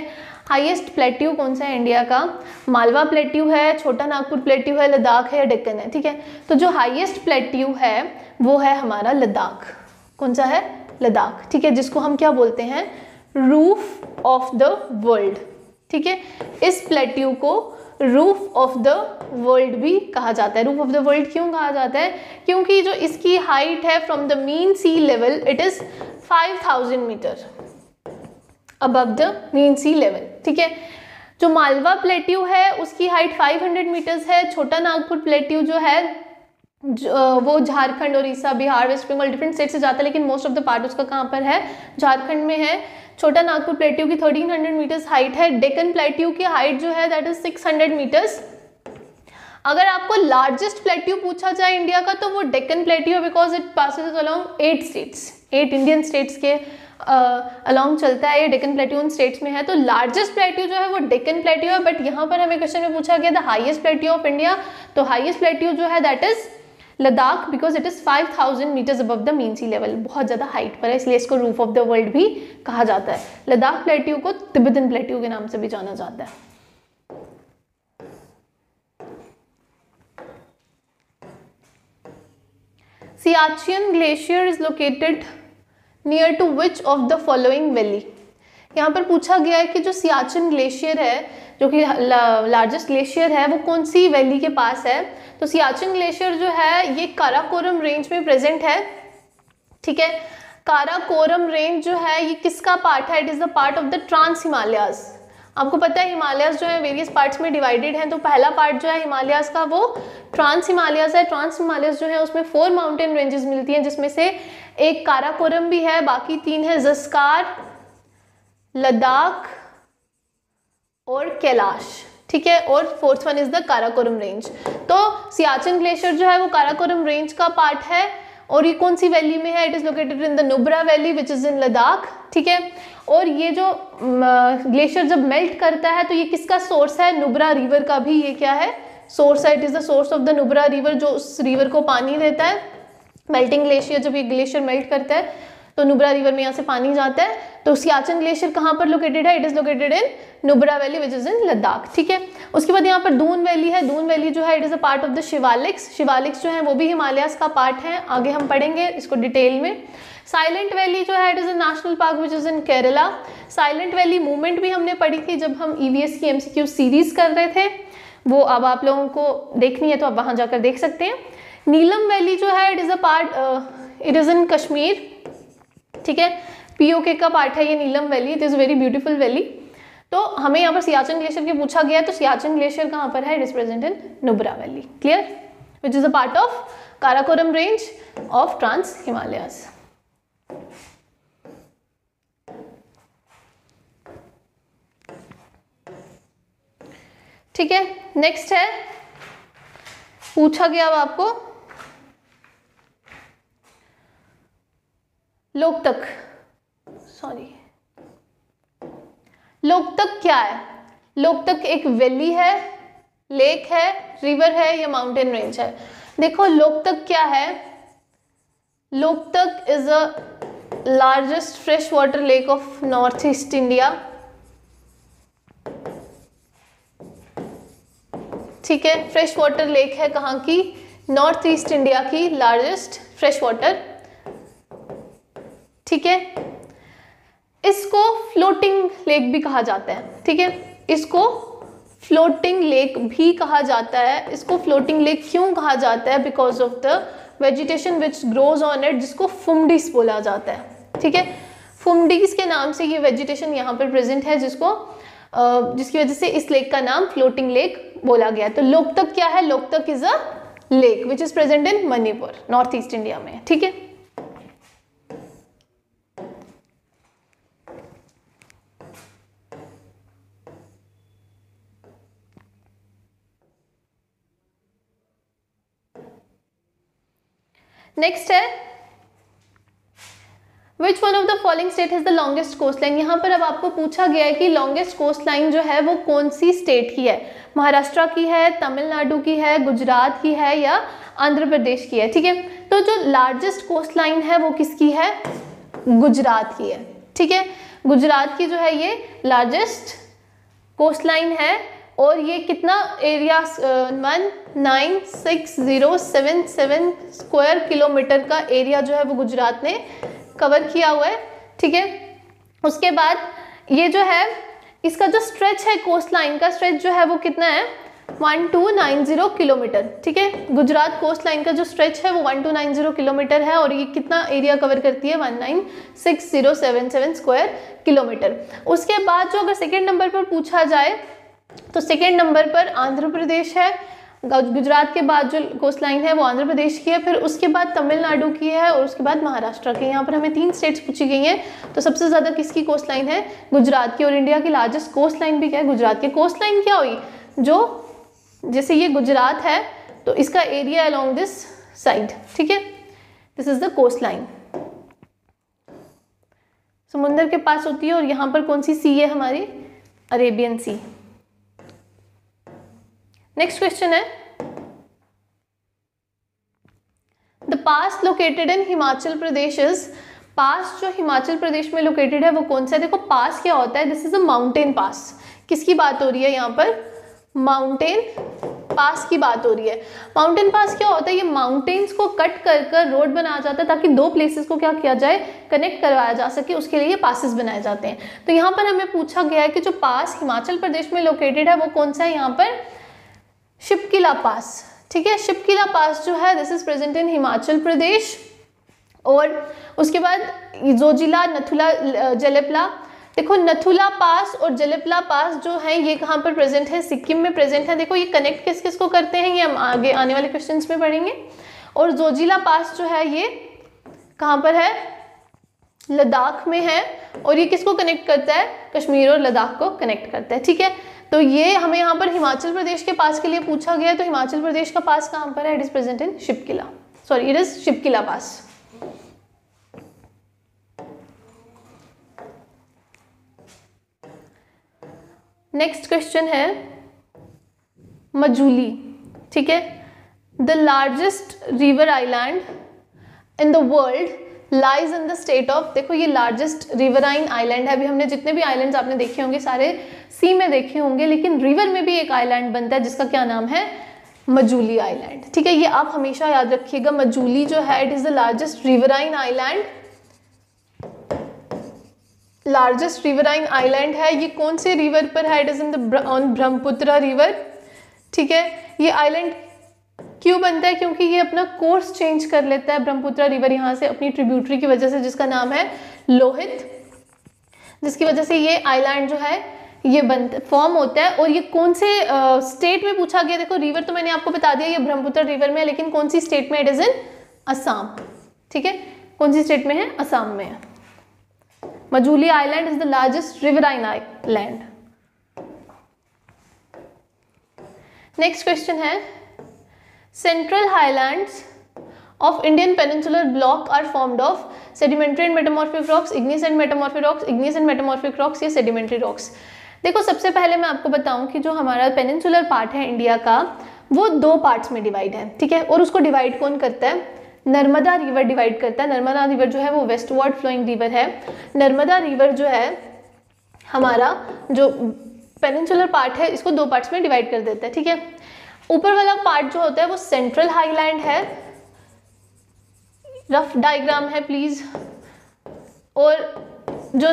हाईएस्ट प्लेट्यू कौन सा है इंडिया का, मालवा प्लेट्यू है, छोटा नागपुर प्लेट्यू है, लद्दाख है या डेक्कन है, ठीक है। तो जो हाईएस्ट प्लेट्यू है वो है हमारा लद्दाख, कौन सा है, लद्दाख, ठीक है, जिसको हम क्या बोलते हैं, रूफ ऑफ द वर्ल्ड, ठीक है। इस प्लेट्यू को रूफ ऑफ द वर्ल्ड भी कहा जाता है। रूफ ऑफ द वर्ल्ड क्यों कहा जाता है, क्योंकि जो इसकी हाइट है from the mean sea level it is 5000 metre above the mean sea level, ठीक है। जो मालवा प्लेट्यू है उसकी हाइट 500 मीटर्स है। छोटा नागपुर प्लेट्यू जो है वो झारखंड, उड़ीसा, बिहार, वेस्ट बंगाल डिफरेंट स्टेट से जाता है, लेकिन मोस्ट ऑफ द पार्ट उसका कहाँ पर है, झारखंड में है। छोटा नागपुर प्लेट्यू की 1300 मीटर्स हाइट है। डेक्कन प्लेट्यू की हाइट जो है दैट इज 600 मीटर्स। अगर आपको लार्जेस्ट प्लेट्यू पूछा जाए इंडिया का तो वो डेक्कन प्लेट्यू है, because it passes along 8 states, 8 Indian states के अलोंग चलता है। ये डेक्कन प्लेट्यू उन स्टेट्स में है, तो लार्जेस्ट प्लेट्यू जो है वो डेक्कन प्लेट्यू है। बट यहाँ पर हमें क्वेश्चन में पूछा गया the highest plateau of India, तो हाईएस्ट प्लेट्यू जो है that is Ladakh, because it is 5000 metres above the mean sea level, बहुत ज़्यादा हाइट पर है, इसलिए इसको रूफ ऑफ द वर्ल्ड भी कहा जाता है। लद्दाख प्लेट्यू को तिब्बतन प्लेट्यू के नाम से भी जाना जाता है। Siachen glacier is located near to which of the following valley. यहाँ पर पूछा गया है कि जो सियाचिन ग्लेशियर है जो कि लार्जेस्ट ग्लेशियर है वो कौन सी वैली के पास है। तो सियाचिन ग्लेशियर जो है ये काराकोरम रेंज में प्रेजेंट है, ठीक है। काराकोरम रेंज जो है ये किसका पार्ट है, it is the part of the trans Himalayas. आपको पता है हिमालयाज जो है वेरियस पार्ट्स में डिवाइडेड हैं, तो पहला पार्ट जो है हिमालयाज का वो ट्रांस हिमालयाज है। ट्रांस हिमालयाज जो है उसमें 4 माउंटेन रेंजेस मिलती हैं, जिसमें से एक काराकोरम भी है, बाकी 3 है ज़स्कार, लद्दाख और कैलाश, ठीक है, और 4th one is the Karakoram range. तो सियाचिन ग्लेशियर जो है वो काराकोरम रेंज का पार्ट है, और ये कौन सी वैली में है, it is located in the Nubra valley which is इन लद्दाख, ठीक है। और ये जो ग्लेशियर जब मेल्ट करता है तो ये किसका सोर्स है, नुब्रा रिवर का भी ये क्या है, सोर्स है। It is the source of the Nubra river, जो उस रिवर को पानी देता है। मेल्टिंग ग्लेशियर, जब ये ग्लेशियर मेल्ट करता है तो नुब्रा रिवर में यहाँ से पानी जाता है। तो सियाचिन ग्लेशियर कहाँ पर लोकेटेड है? It is located in Nubra valley which is इन लद्दाख, ठीक है। उसके बाद यहाँ पर दून वैली है। दून वैली जो है it is a part of the Shivaliks. Shivaliks जो है वो भी हिमालयाज का पार्ट है, आगे हम पढ़ेंगे इसको डिटेल में। साइलेंट वैली जो है it is a national park which is in Kerala. Silent valley movement भी हमने पढ़ी थी जब हम ईवीएस की एमसीक्यू सीरीज कर रहे थे, वो अब आप लोगों को देखनी है तो आप वहाँ जाकर देख सकते हैं। नीलम वैली जो है it is a part, it is in Kashmir, ठीक है, पीओके का पार्ट है ये Neelam valley. It is very beautiful valley. तो हमें यहाँ पर सियाचिन ग्लेशियर के पूछा गया है, तो सियाचिन ग्लेशियर कहाँ पर है? It is present in Nubra valley, clear, which is a part of Karakoram range of trans Himalayas. ठीक है, नेक्स्ट है, पूछा गया अब आपको लोकतक, सॉरी, लोकतक क्या है? लोकतक एक वैली है, लेक है, रिवर है या माउंटेन रेंज है? देखो लोकतक क्या है? Loktak is a largest fresh water lake of north east India, ठीक है। फ्रेश वाटर लेक है कहाँ की? नॉर्थ ईस्ट इंडिया की लार्जेस्ट फ्रेश वाटर, ठीक है। इसको फ्लोटिंग लेक भी कहा जाता है, ठीक है, इसको फ्लोटिंग लेक भी कहा जाता है। इसको फ्लोटिंग लेक क्यों कहा जाता है? Because of the vegetation which grows on it, जिसको फुमडीस बोला जाता है, ठीक है। फुमडीस के नाम से ये वेजिटेशन यहाँ पर प्रेजेंट है, जिसकी वजह से इस लेक का नाम फ्लोटिंग लेक बोला गया। तो लोकतक क्या है? Loktak is a lake which is present in Manipur, north east India में, ठीक है। नेक्स्ट है which one of the following state has the longest coastline. यहाँ पर अब आपको पूछा गया है कि लॉन्गेस्ट कोस्ट लाइन जो है वो कौन सी स्टेट की है? महाराष्ट्र की है, तमिलनाडु की है, गुजरात की है या आंध्र प्रदेश की है, ठीक है। तो जो लार्जेस्ट कोस्ट लाइन है वो किसकी है? गुजरात की है, ठीक है। गुजरात की जो है ये लार्जेस्ट कोस्ट लाइन है और ये कितना एरिया 196,077 स्क्वायर किलोमीटर का एरिया जो है वो गुजरात ने कवर किया हुआ है, ठीक है। उसके बाद ये जो है इसका जो स्ट्रेच है कोस्ट लाइन का स्ट्रेच जो है वो कितना है? 1290 किलोमीटर, ठीक है। गुजरात कोस्ट लाइन का जो स्ट्रेच है वो 1290 किलोमीटर है और ये कितना एरिया कवर करती है? 196,077 स्क्वायर किलोमीटर। उसके बाद जो अगर सेकेंड नंबर पर पूछा जाए तो सेकेंड नंबर पर आंध्र प्रदेश है। गुजरात के बाद जो कोस्ट लाइन है वो आंध्र प्रदेश की है, फिर उसके बाद तमिलनाडु की है और उसके बाद महाराष्ट्र की। यहाँ पर हमें 3 स्टेट्स पूछी गई हैं, तो सबसे ज़्यादा किसकी कोस्ट लाइन है? गुजरात की। और इंडिया की लार्जेस्ट कोस्ट लाइन भी क्या है? गुजरात की। कोस्ट लाइन क्या हुई? जो जैसे ये गुजरात है तो इसका एरिया अलोंग दिस साइड, ठीक है, this is the coastline, समुद्र के पास होती है। और यहाँ पर कौन सी सी है हमारी? Arabian sea. नेक्स्ट क्वेश्चन है the pass located in Himachal Pradesh is, pass जो हिमाचल प्रदेश में लोकेटेड है वो कौन सा है? देखो पास क्या होता है? This is a mountain pass. किसकी बात हो रही है यहाँ पर? माउंटेन पास की बात हो रही है। माउंटेन पास क्या होता है? ये माउंटेन्स को कट कर कर रोड बनाया जाता है ताकि 2 प्लेसेस को क्या किया जाए? कनेक्ट करवाया जा सके, उसके लिए ये पासेस बनाए जाते हैं। तो यहाँ पर हमें पूछा गया है कि जो पास हिमाचल प्रदेश में लोकेटेड है वो कौन सा है? यहाँ पर शिपकिला पास, ठीक है। शिपकिला पास जो है this is present in Himachal Pradesh. और उसके बाद जोजिला, नथुला, जलेपला। देखो नथुला पास और जलेपला पास जो है ये कहाँ पर प्रेजेंट है? सिक्किम में प्रेजेंट है। देखो ये कनेक्ट किस किस को करते हैं ये हम आगे आने वाले क्वेश्चंस में पढ़ेंगे। और जोजिला पास जो है ये कहाँ पर है? लद्दाख में है। और ये किसको कनेक्ट करता है? कश्मीर और लद्दाख को कनेक्ट करता है, ठीक है। तो ये हमें यहाँ पर हिमाचल प्रदेश के पास के लिए पूछा गया है। तो हिमाचल प्रदेश का पास कहाँ पर है? It is present in Shipki La, sorry it is Shipki La pass. Next question है मजूली, ठीक है। The largest river island in the world lies in the state of, देखो ये लार्जेस्ट रिवराइन आइलैंड है। अभी हमने जितने भी आइलैंड्स आपने देखे होंगे सारे सी में देखे होंगे, लेकिन रिवर में भी एक आइलैंड बनता है जिसका क्या नाम है, मजूली आइलैंड। ठीक है, ये आप हमेशा याद रखिएगा, मजूली जो है it is the largest riverine island, largest riverine island है। ये कौन से रिवर पर है, it is in on Brahmaputra river. ठीक है, ये आइलैंड क्यों बनता है, क्योंकि ये अपना कोर्स चेंज कर लेता है ब्रह्मपुत्र रिवर यहाँ से अपनी ट्रिब्यूटरी की वजह से, जिसका नाम है लोहित, जिसकी वजह से ये आइलैंड जो है ये फॉर्म होता है। और ये कौन से स्टेट में पूछा गया, देखो रिवर तो मैंने आपको बता दिया ये ब्रह्मपुत्र रिवर में है, लेकिन कौन सी स्टेट में, इट इज इन असम। ठीक है, कौन सी स्टेट में है, असम में है। Majuli island is the largest riverine island. Next question है, central highlands of Indian peninsular block are formed of sedimentary and metamorphic rocks, igneous and metamorphic rocks, igneous and metamorphic rocks या sedimentary rocks। देखो सबसे पहले मैं आपको बताऊं कि जो हमारा पेनिनसुलर पार्ट है इंडिया का वो दो पार्ट्स में डिवाइड है। ठीक है, और उसको डिवाइड कौन करता है, नर्मदा रिवर डिवाइड करता है। नर्मदा रिवर जो है वो वेस्टवर्ड फ्लोइंग रिवर है। नर्मदा रिवर जो है हमारा जो पेनिनसुलर पार्ट है इसको दो पार्ट्स में डिवाइड कर देता है। ठीक है, ऊपर वाला पार्ट जो होता है वो सेंट्रल हाईलैंड है, रफ डायग्राम है प्लीज, और जो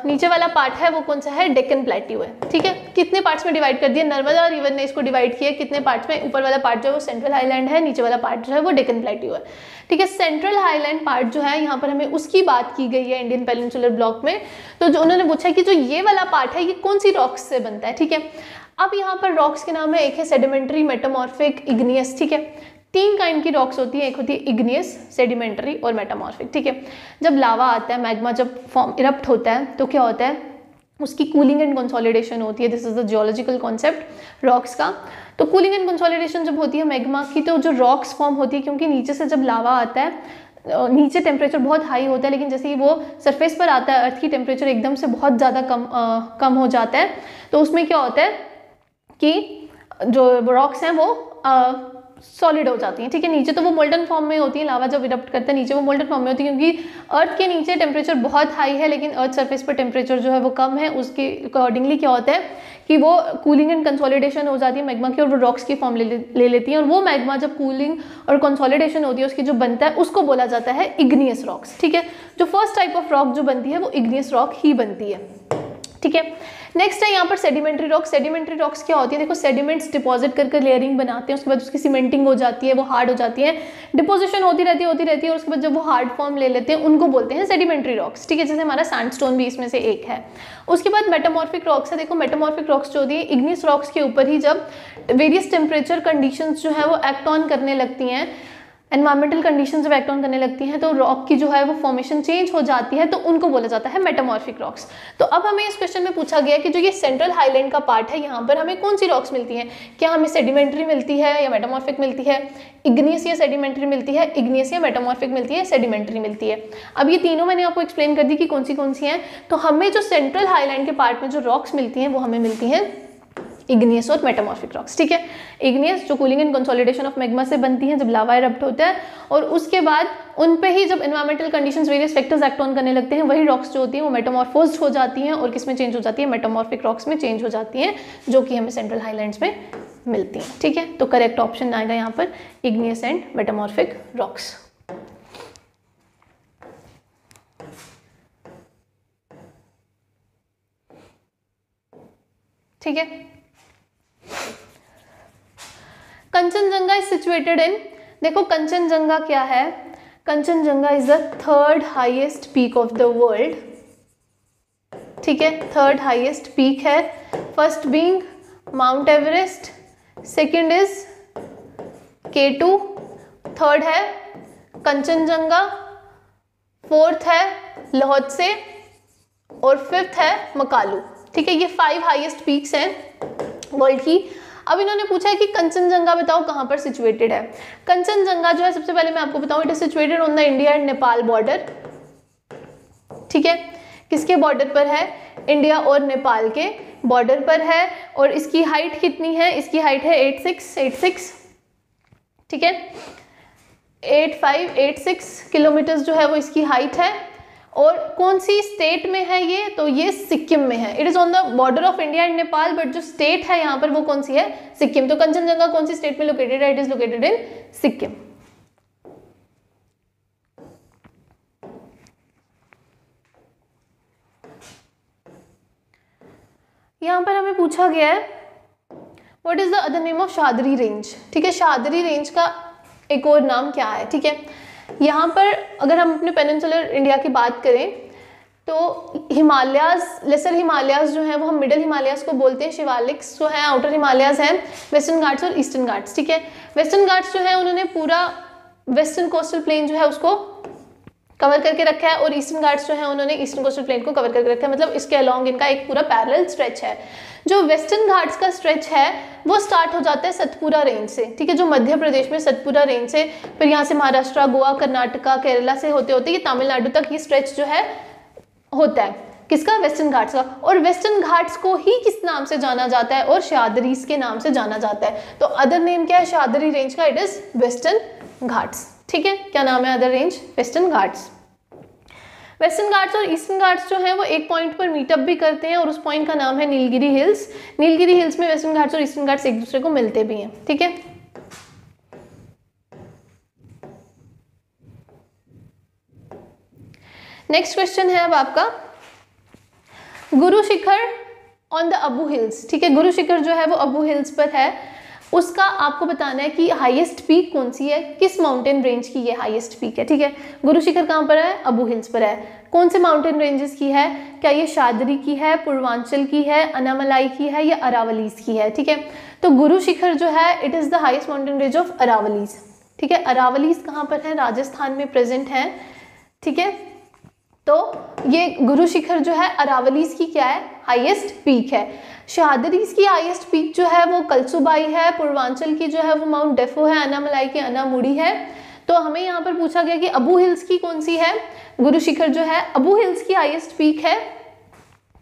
नीचे वाला पार्ट है वो कौन सा है, डेक्कन प्लेट्यू है। ठीक है, कितने पार्ट्स में डिवाइड कर दिया, नर्मदा रिवर ने इसको डिवाइड किया कितने पार्ट्स में, ऊपर वाला पार्ट जो है वो सेंट्रल हाईलैंड है, नीचे वाला पार्ट जो है वो डेक्कन प्लेट्यू है। ठीक है, सेंट्रल हाईलैंड पार्ट जो है यहाँ पर हमें उसकी बात की गई है इंडियन पेनिनसुलर ब्लॉक में। तो जो उन्होंने पूछा कि जो ये वाला पार्ट है ये कौन सी रॉक्स से बनता है। ठीक है, अब यहाँ पर रॉक्स के नाम है, एक है सेडिमेंट्री, मेटामॉर्फिक, इग्नियस। ठीक है, तीन काइंड की रॉक्स होती है, एक होती है इग्नियस, सेडिमेंट्री और मेटामॉर्फिक। ठीक है, जब लावा आता है, मैग्मा जब फॉर्म इरप्ट होता है तो क्या होता है, उसकी कूलिंग एंड कंसोलिडेशन होती है। This is the geological concept rocks का। तो कूलिंग एंड कंसोलिडेशन जब होती है मैग्मा की, तो जो रॉक्स फॉर्म होती है, क्योंकि नीचे से जब लावा आता है, नीचे टेम्परेचर बहुत हाई होता है, लेकिन जैसे ही वो सरफेस पर आता है अर्थ की टेम्परेचर एकदम से बहुत ज़्यादा कम हो जाता है। तो उसमें क्या होता है कि जो रॉक्स हैं वो सॉलिड हो जाती हैं। ठीक है, नीचे तो वो मोल्टन फॉर्म में होती है, लावा जब इरप्ट करता है नीचे वो मोल्टन फॉर्म में होती है, क्योंकि अर्थ के नीचे टेम्परेचर बहुत हाई है लेकिन अर्थ सरफेस पर टेम्परेचर जो है वो कम है। उसके अकॉर्डिंगली क्या होता है कि वो कूलिंग एंड कंसोलिडेशन हो जाती है मैग्मा की, और वो रॉक्स की फॉर्म ले लेती है। और वो मैग्मा जब कूलिंग और कंसोलिडेशन होती है उसकी जो बनता है उसको बोला जाता है इग्नियस रॉक्स। ठीक है, जो फर्स्ट टाइप ऑफ रॉक जो बनती है वो इग्नियस रॉक ही बनती है। ठीक है, नेक्स्ट है यहाँ पर सेडिमेंट्री रॉक्स। सेडिमेंट्री रॉक्स क्या होती है, देखो सेडिमेंट्स डिपॉजिट करके लेयरिंग बनाते हैं, उसके बाद उसकी सीमेंटिंग हो जाती है, वो हार्ड हो जाती है, डिपोजिशन होती रहती है, और उसके बाद जब वो हार्ड फॉर्म ले लेते हैं उनको बोलते हैं सेडिमेंट्री रॉक्स। ठीक है, जैसे हमारा सैंडस्टोन भी इसमें से एक है। उसके बाद मेटामॉर्फिक रॉक्स है। देखो मेटामॉर्फिक रॉक्स जो होती है इग्नियस रॉक्स के ऊपर ही जब वेरियस टेम्परेचर कंडीशंस जो है वो एक्ट ऑन करने लगती हैं, एनवायरमेंटल कंडीशन जब एक्ट ऑन करने लगती हैं तो रॉक की जो है वो फॉर्मेशन चेंज हो जाती है, तो उनको बोला जाता है मेटामॉर्फिक रॉक्स। तो अब हमें इस क्वेश्चन में पूछा गया कि जो ये सेंट्रल हाईलैंड का पार्ट है यहाँ पर हमें कौन सी रॉक्स मिलती हैं, क्या हमें सेडिमेंट्री मिलती है या मेटामॉर्फिक मिलती है, इग्नियस या सेडिमेंट्री मिलती है, इग्नियस या मेटामॉर्फिक मिलती है, सेडिमेंट्री मिलती है। अब ये तीनों मैंने आपको एक्सप्लेन कर दी कि कौन सी हैं। तो हमें जो सेंट्रल हाईलैंड के पार्ट में जो रॉक्स मिलती हैं वो हमें मिलती हैं इग्नियस और मेटामॉर्फिक रॉक्स। ठीक है, इग्नियस जो cooling and consolidation of magma से बनती हैं जब लावा इरप्ट होता है, और उसके बाद उन पे ही जब environmental conditions various factors act on करने लगते हैं वही रॉक्स जो होती हैं वो मेटामॉर्फोज्ड हो जाती हैं और किस में चेंज हो जाती है, मेटामॉर्फिक रॉक्स में चेंज हो जाती हैं, जो कि हमें सेंट्रल हाईलैंड्स में मिलती हैं। ठीक है, तो करेक्ट ऑप्शन आएगा यहाँ पर इग्नियस एंड मेटामॉर्फिक रॉक्स। ठीक है, कंचनजंगा इज सिचुएटेड इन, देखो कंचनजंगा क्या है, Kanchenjunga is the third highest peak of the world. ठीक है, थर्ड हाईएस्ट पीक है, first being mount Everest, second is K2, third है कंचनजंगा, फोर्थ है लोहत्से और फिफ्थ है मकालू। ठीक है, ये 5 हाईएस्ट पीक्स हैं वर्ल्ड की। अब इन्होंने पूछा है कि कंचनजंगा बताओ कहाँ पर सिचुएटेड है। कंचनजंगा जो है सबसे पहले मैं आपको बताऊं it is situated on the India and Nepal border. ठीक है, किसके बॉर्डर पर है, इंडिया और नेपाल के बॉर्डर पर है, और इसकी हाइट कितनी है, इसकी हाइट है 86। ठीक है, 8586 किलोमीटर जो है वो इसकी हाइट है। और कौन सी स्टेट में है ये, तो ये सिक्किम में है। It is on the border of India and Nepal, but जो स्टेट है यहाँ पर वो कौन सी है, सिक्किम। तो कंचनजंगा कौन सी स्टेट में लोकेटेड है, it is located in Sikkim. यहाँ पर हमें पूछा गया है what is the other name of Sahyadri range. ठीक है, शादरी रेंज का एक और नाम क्या है। ठीक है, यहाँ पर अगर हम अपने पेनिनसुलर इंडिया की बात करें तो हिमालयाज, लेसर हिमालयाज जो हैं वो हम मिडल हिमालयाज को बोलते हैं, शिवालिक्स जो है आउटर हिमालयाज हैं, वेस्टर्न घाट्स और ईस्टर्न घाट्स। ठीक है, वेस्टर्न घाट्स जो है उन्होंने पूरा वेस्टर्न कोस्टल प्लेन जो है उसको कवर करके रखा है, और ईस्टर्न घाट्स जो है उन्होंने ईस्टर्न कोस्टल प्लेन को कवर करके रखा है, मतलब इसके अलोंग इनका एक पूरा पैरेलल स्ट्रेच है। जो वेस्टर्न घाट्स का स्ट्रेच है वो स्टार्ट हो जाता है सतपुरा रेंज से। ठीक है, जो मध्य प्रदेश में सतपुरा रेंज से, फिर यहाँ से महाराष्ट्र, गोवा, कर्नाटका, केरला से होते होते ये तमिलनाडु तक ये स्ट्रेच जो है होता है, किसका, वेस्टर्न घाट्स का। और वेस्टर्न घाट्स को ही किस नाम से जाना जाता है, और शादरीज के नाम से जाना जाता है। तो अदर नेम क्या है शादरी रेंज का, इट इज वेस्टर्न घाट्स। ठीक है, क्या नाम है other range, western Ghats. Western Ghats और ईस्टर्न घाट्स जो हैं वो एक पॉइंट पर मीटअप भी करते हैं, और उस पॉइंट का नाम है नीलगिरी हिल्स। नीलगिरी हिल्स में वेस्टर्न घाट्स और ईस्टर्न घाट्स एक दूसरे को मिलते भी हैं। ठीक है, नेक्स्ट क्वेश्चन है अब आपका, Guru Shikhar on the Abu hills. ठीक है, गुरु शिखर जो है वो अबू हिल्स पर है, उसका आपको बताना है कि हाईएस्ट पीक कौन सी है, किस माउंटेन रेंज की ये हाईएस्ट पीक है। ठीक है, गुरु शिखर कहाँ पर है, अबू हिल्स पर है। कौन से माउंटेन रेंजेस की है, क्या ये शादरी की है, पूर्वांचल की है, अनामलाई की है, या अरावलीज की है। ठीक है, तो गुरु शिखर जो है it is the highest mountain range of Aravallis. ठीक है, अरावलीज कहाँ पर है, राजस्थान में प्रेजेंट है। ठीक है, तो ये गुरु शिखर जो है अरावलीज की क्या है, हाईएस्ट पीक है। शादरीज की हाईएस्ट पीक जो है वो कलसुबाई है, पूर्वांचल की जो है वो माउंट डेफो है, अनामलाई की अनामुड़ी है। तो हमें यहाँ पर पूछा गया कि अबू हिल्स की कौन सी है, गुरु शिखर जो है अबू हिल्स की हाईएस्ट पीक है।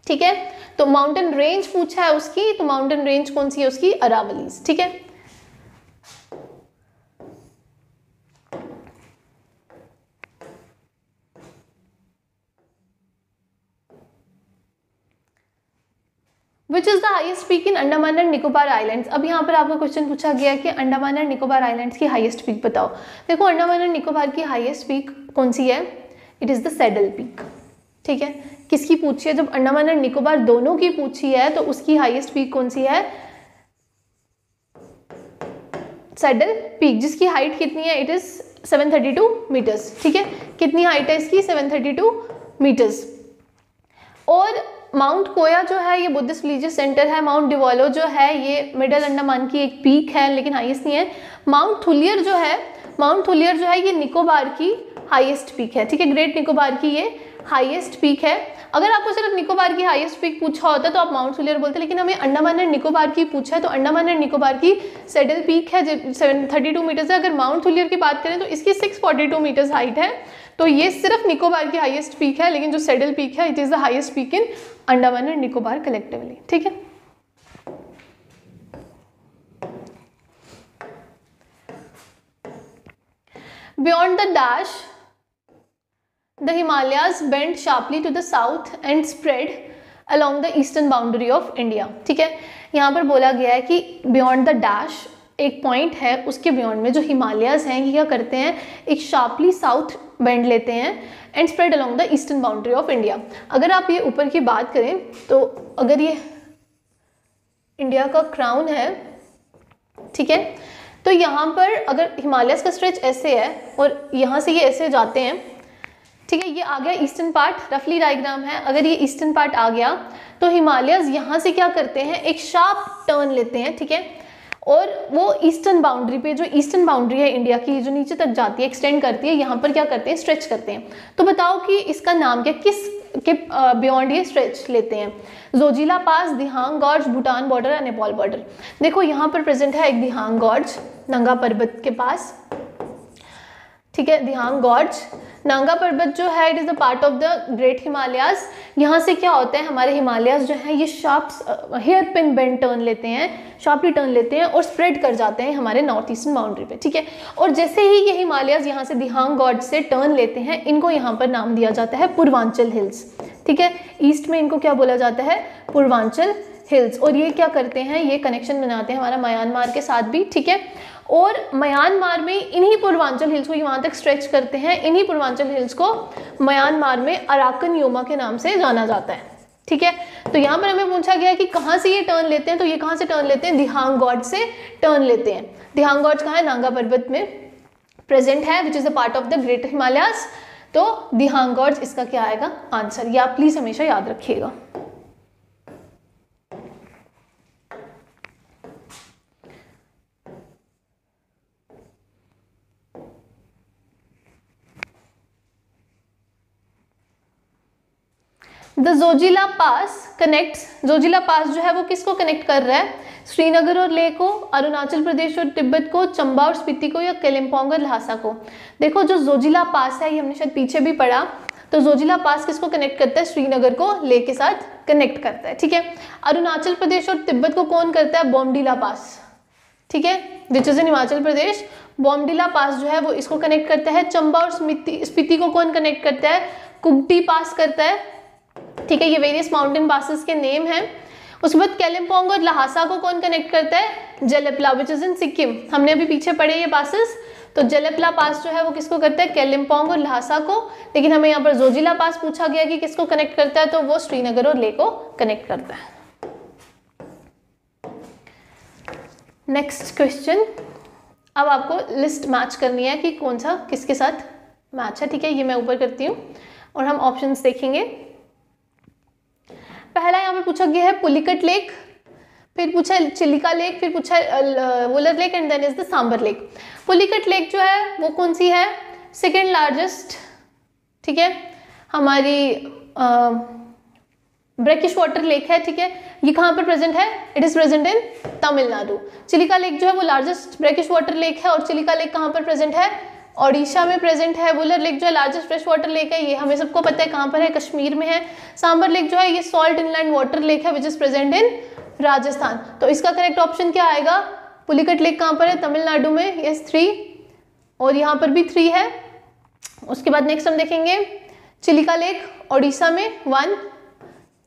ठीक है, तो माउंटेन रेंज पूछा है उसकी, तो माउंटेन रेंज कौन सी है उसकी, अरावलीज। ठीक है, which is the highest peak in Andaman and Nicobar islands. अब यहाँ पर आपका क्वेश्चन पूछा गया कि अंडमान एंड निकोबार आइलैंड्स की हाईएस्ट पीक बताओ। देखो, अंडमान एंड निकोबार की हाईएस्ट पीक कौन सी है, it is the saddle peak. ठीक है, किसकी पूछी है, जब अंडमान एंड निकोबार दोनों की पूछी है तो उसकी हाईएस्ट पीक कौन सी है, सैडल पीक, जिसकी हाइट कितनी है, इट इज 732 मीटर्स। ठीक है, कितनी हाइट है इसकी, 732 मीटर्स। और माउंट कोया जो है ये बुद्धिस्ट रिलीजियस सेंटर है। माउंट डिवोलो जो है ये मिडल अंडमान की एक पीक है, लेकिन हाईएस्ट नहीं है। माउंट थुलियर जो है ये निकोबार की हाईएस्ट पीक है। ठीक है, ग्रेट निकोबार की ये हाईएस्ट पीक है। अगर आपको सिर्फ निकोबार की हाईएस्ट पीक पूछा होता तो आप माउंट थुलियर बोलते, लेकिन हमें अंडमान एंड निकोबार की पूछा है, तो अंडमान एंड निकोबार की सैडल पीक है 732 मीटर्स है। अगर माउंट थुलियर की बात करें तो इसकी 642 मीटर्स हाइट है। तो ये सिर्फ निकोबार की हाईएस्ट पीक है, लेकिन जो सैडल पीक है it is the highest peak in Andaman and Nicobar collectively. ठीक है, beyond the dash the Himalayas bend sharply to the south and spread along the eastern boundary of India। ठीक है, यहाँ पर बोला गया है कि beyond the dash एक पॉइंट है, उसके बियॉन्ड में जो हिमालयाज हैं ये क्या करते हैं, एक शार्पली साउथ बेंड लेते हैं and spread along the eastern boundary of India. अगर आप ये ऊपर की बात करें तो अगर ये इंडिया का क्राउन है, ठीक है, तो यहाँ पर अगर हिमालयस का स्ट्रेच ऐसे है और यहाँ से ये ऐसे जाते हैं, ठीक है, ये आ गया ईस्टर्न पार्ट, रफली डायग्राम है। अगर ये ईस्टर्न पार्ट आ गया तो हिमालयस यहाँ से क्या करते हैं, एक शार्प टर्न लेते हैं, ठीक है, और वो ईस्टर्न बाउंड्री पे, जो ईस्टर्न बाउंड्री है इंडिया की, जो नीचे तक जाती है, एक्सटेंड करती है, यहाँ पर क्या करते हैं, स्ट्रेच करते हैं। तो बताओ कि इसका नाम क्या, किस के बियॉन्ड ये स्ट्रेच लेते हैं। Zojila pass, Dihang gorge, Bhutan border, Nepal border. देखो यहाँ पर प्रेजेंट है एक दिहांग गॉर्ज नंगा पर्वत के पास, ठीक है, दिहांग गॉर्ज। नांगा पर्वत जो है it is the part of the great Himalayas. यहाँ से क्या होता है, हमारे हिमालयाज जो हैं ये sharp hairpin bend turn लेते हैं, शार्पली टर्न लेते हैं और स्प्रेड कर जाते हैं हमारे नॉर्थ ईस्टर्न बाउंड्री पे, ठीक है। और जैसे ही ये हिमालयाज यहाँ से दिहांग गॉर्ज से टर्न लेते हैं, इनको यहाँ पर नाम दिया जाता है पूर्वांचल हिल्स, ठीक है। ईस्ट में इनको क्या बोला जाता है, पूर्वांचल हिल्स। और ये क्या करते हैं, ये कनेक्शन बनाते हैं हमारा म्यांमार के साथ भी, ठीक है। और म्यांमार में इन्हीं पूर्वांचल हिल्स को वहाँ तक स्ट्रेच करते हैं, इन्हीं पूर्वांचल हिल्स को म्यांमार में अराकन योमा के नाम से जाना जाता है, ठीक है। तो यहाँ पर हमें पूछा गया कि कहाँ से ये टर्न लेते हैं, तो ये कहाँ से टर्न लेते हैं, दिहांग गॉर्ज से टर्न लेते हैं। दिहांग गॉर्ज कहाँ है, नांगा पर्वत में प्रेजेंट है, which is a part of the greater Himalayas. तो दिहांग गॉर्ज इसका क्या आएगा आंसर, ये आप प्लीज़ हमेशा याद रखिएगा। The Zojila pass connects, Zojila pass जो है वो किसको कनेक्ट कर रहा है, श्रीनगर और लेह को, अरुणाचल प्रदेश और तिब्बत को, चंबा और स्पीति को, या कालिम्पोंग और ल्हासा को। देखो जो जोजिला पास है ये हमने शायद पीछे भी पढ़ा, तो जोजिला पास किसको कनेक्ट करता है, श्रीनगर को लेह के साथ कनेक्ट करता है, ठीक है। अरुणाचल प्रदेश और तिब्बत को कौन करता है, बॉमडिला पास, ठीक है, विच इज इन हिमाचल प्रदेश। बॉमडिला पास जो है वो इसको कनेक्ट करता है। चंबा और स्पीति को कौन कनेक्ट करता है, कुगटी पास करता है, ठीक है। ये वेरियस माउंटेन पासेस के नेम हैं। उसके बाद कालिम्पोंग और ल्हासा को कौन कनेक्ट करता है, जलपला, विच इज इन सिक्किम। हमने अभी पीछे पढ़े ये पासेस, तो जलपला पास जो है वो किसको करता है, कालिम्पोंग और ल्हासा को। लेकिन हमें यहाँ पर जोजिला पास पूछा गया कि किसको कनेक्ट करता है, तो वो श्रीनगर और लेह को कनेक्ट करता है। नेक्स्ट क्वेश्चन, अब आपको लिस्ट मैच करनी है कि कौन सा किसके साथ मैच है, ठीक है। ये मैं ऊपर करती हूँ और हम ऑप्शंस देखेंगे। पहला यहाँ पे पूछा गया है पुलिकट लेक, फिर पूछा चिलिका लेक, फिर पूछा Wular lake and then is the Sambhar lake. Pulicat lake जो है वो कौन सी है, सेकेंड लार्जेस्ट, ठीक है, हमारी ब्रैकिश वाटर लेक है, ठीक है। ये कहाँ पर प्रेजेंट है, it is present in Tamil Nadu. Chilika lake जो है वो लार्जेस्ट ब्रैकिश वाटर लेक है, और चिलिका लेक कहाँ पर प्रेजेंट है, ओडिशा में प्रेजेंट है। वुलर लेक जो है लार्जेस्ट फ्रेश वाटर लेक है, ये हमें सबको पता है कहाँ पर है, कश्मीर में है। सांबर लेक जो है ये सॉल्ट इनलैंड वाटर लेक है, which is present in Rajasthan. तो इसका करेक्ट ऑप्शन क्या आएगा, पुलिकट लेक कहाँ पर है, तमिलनाडु में, यस 3, और यहाँ पर भी 3 है। उसके बाद नेक्स्ट हम देखेंगे चिलिका लेक ओडिशा में 1,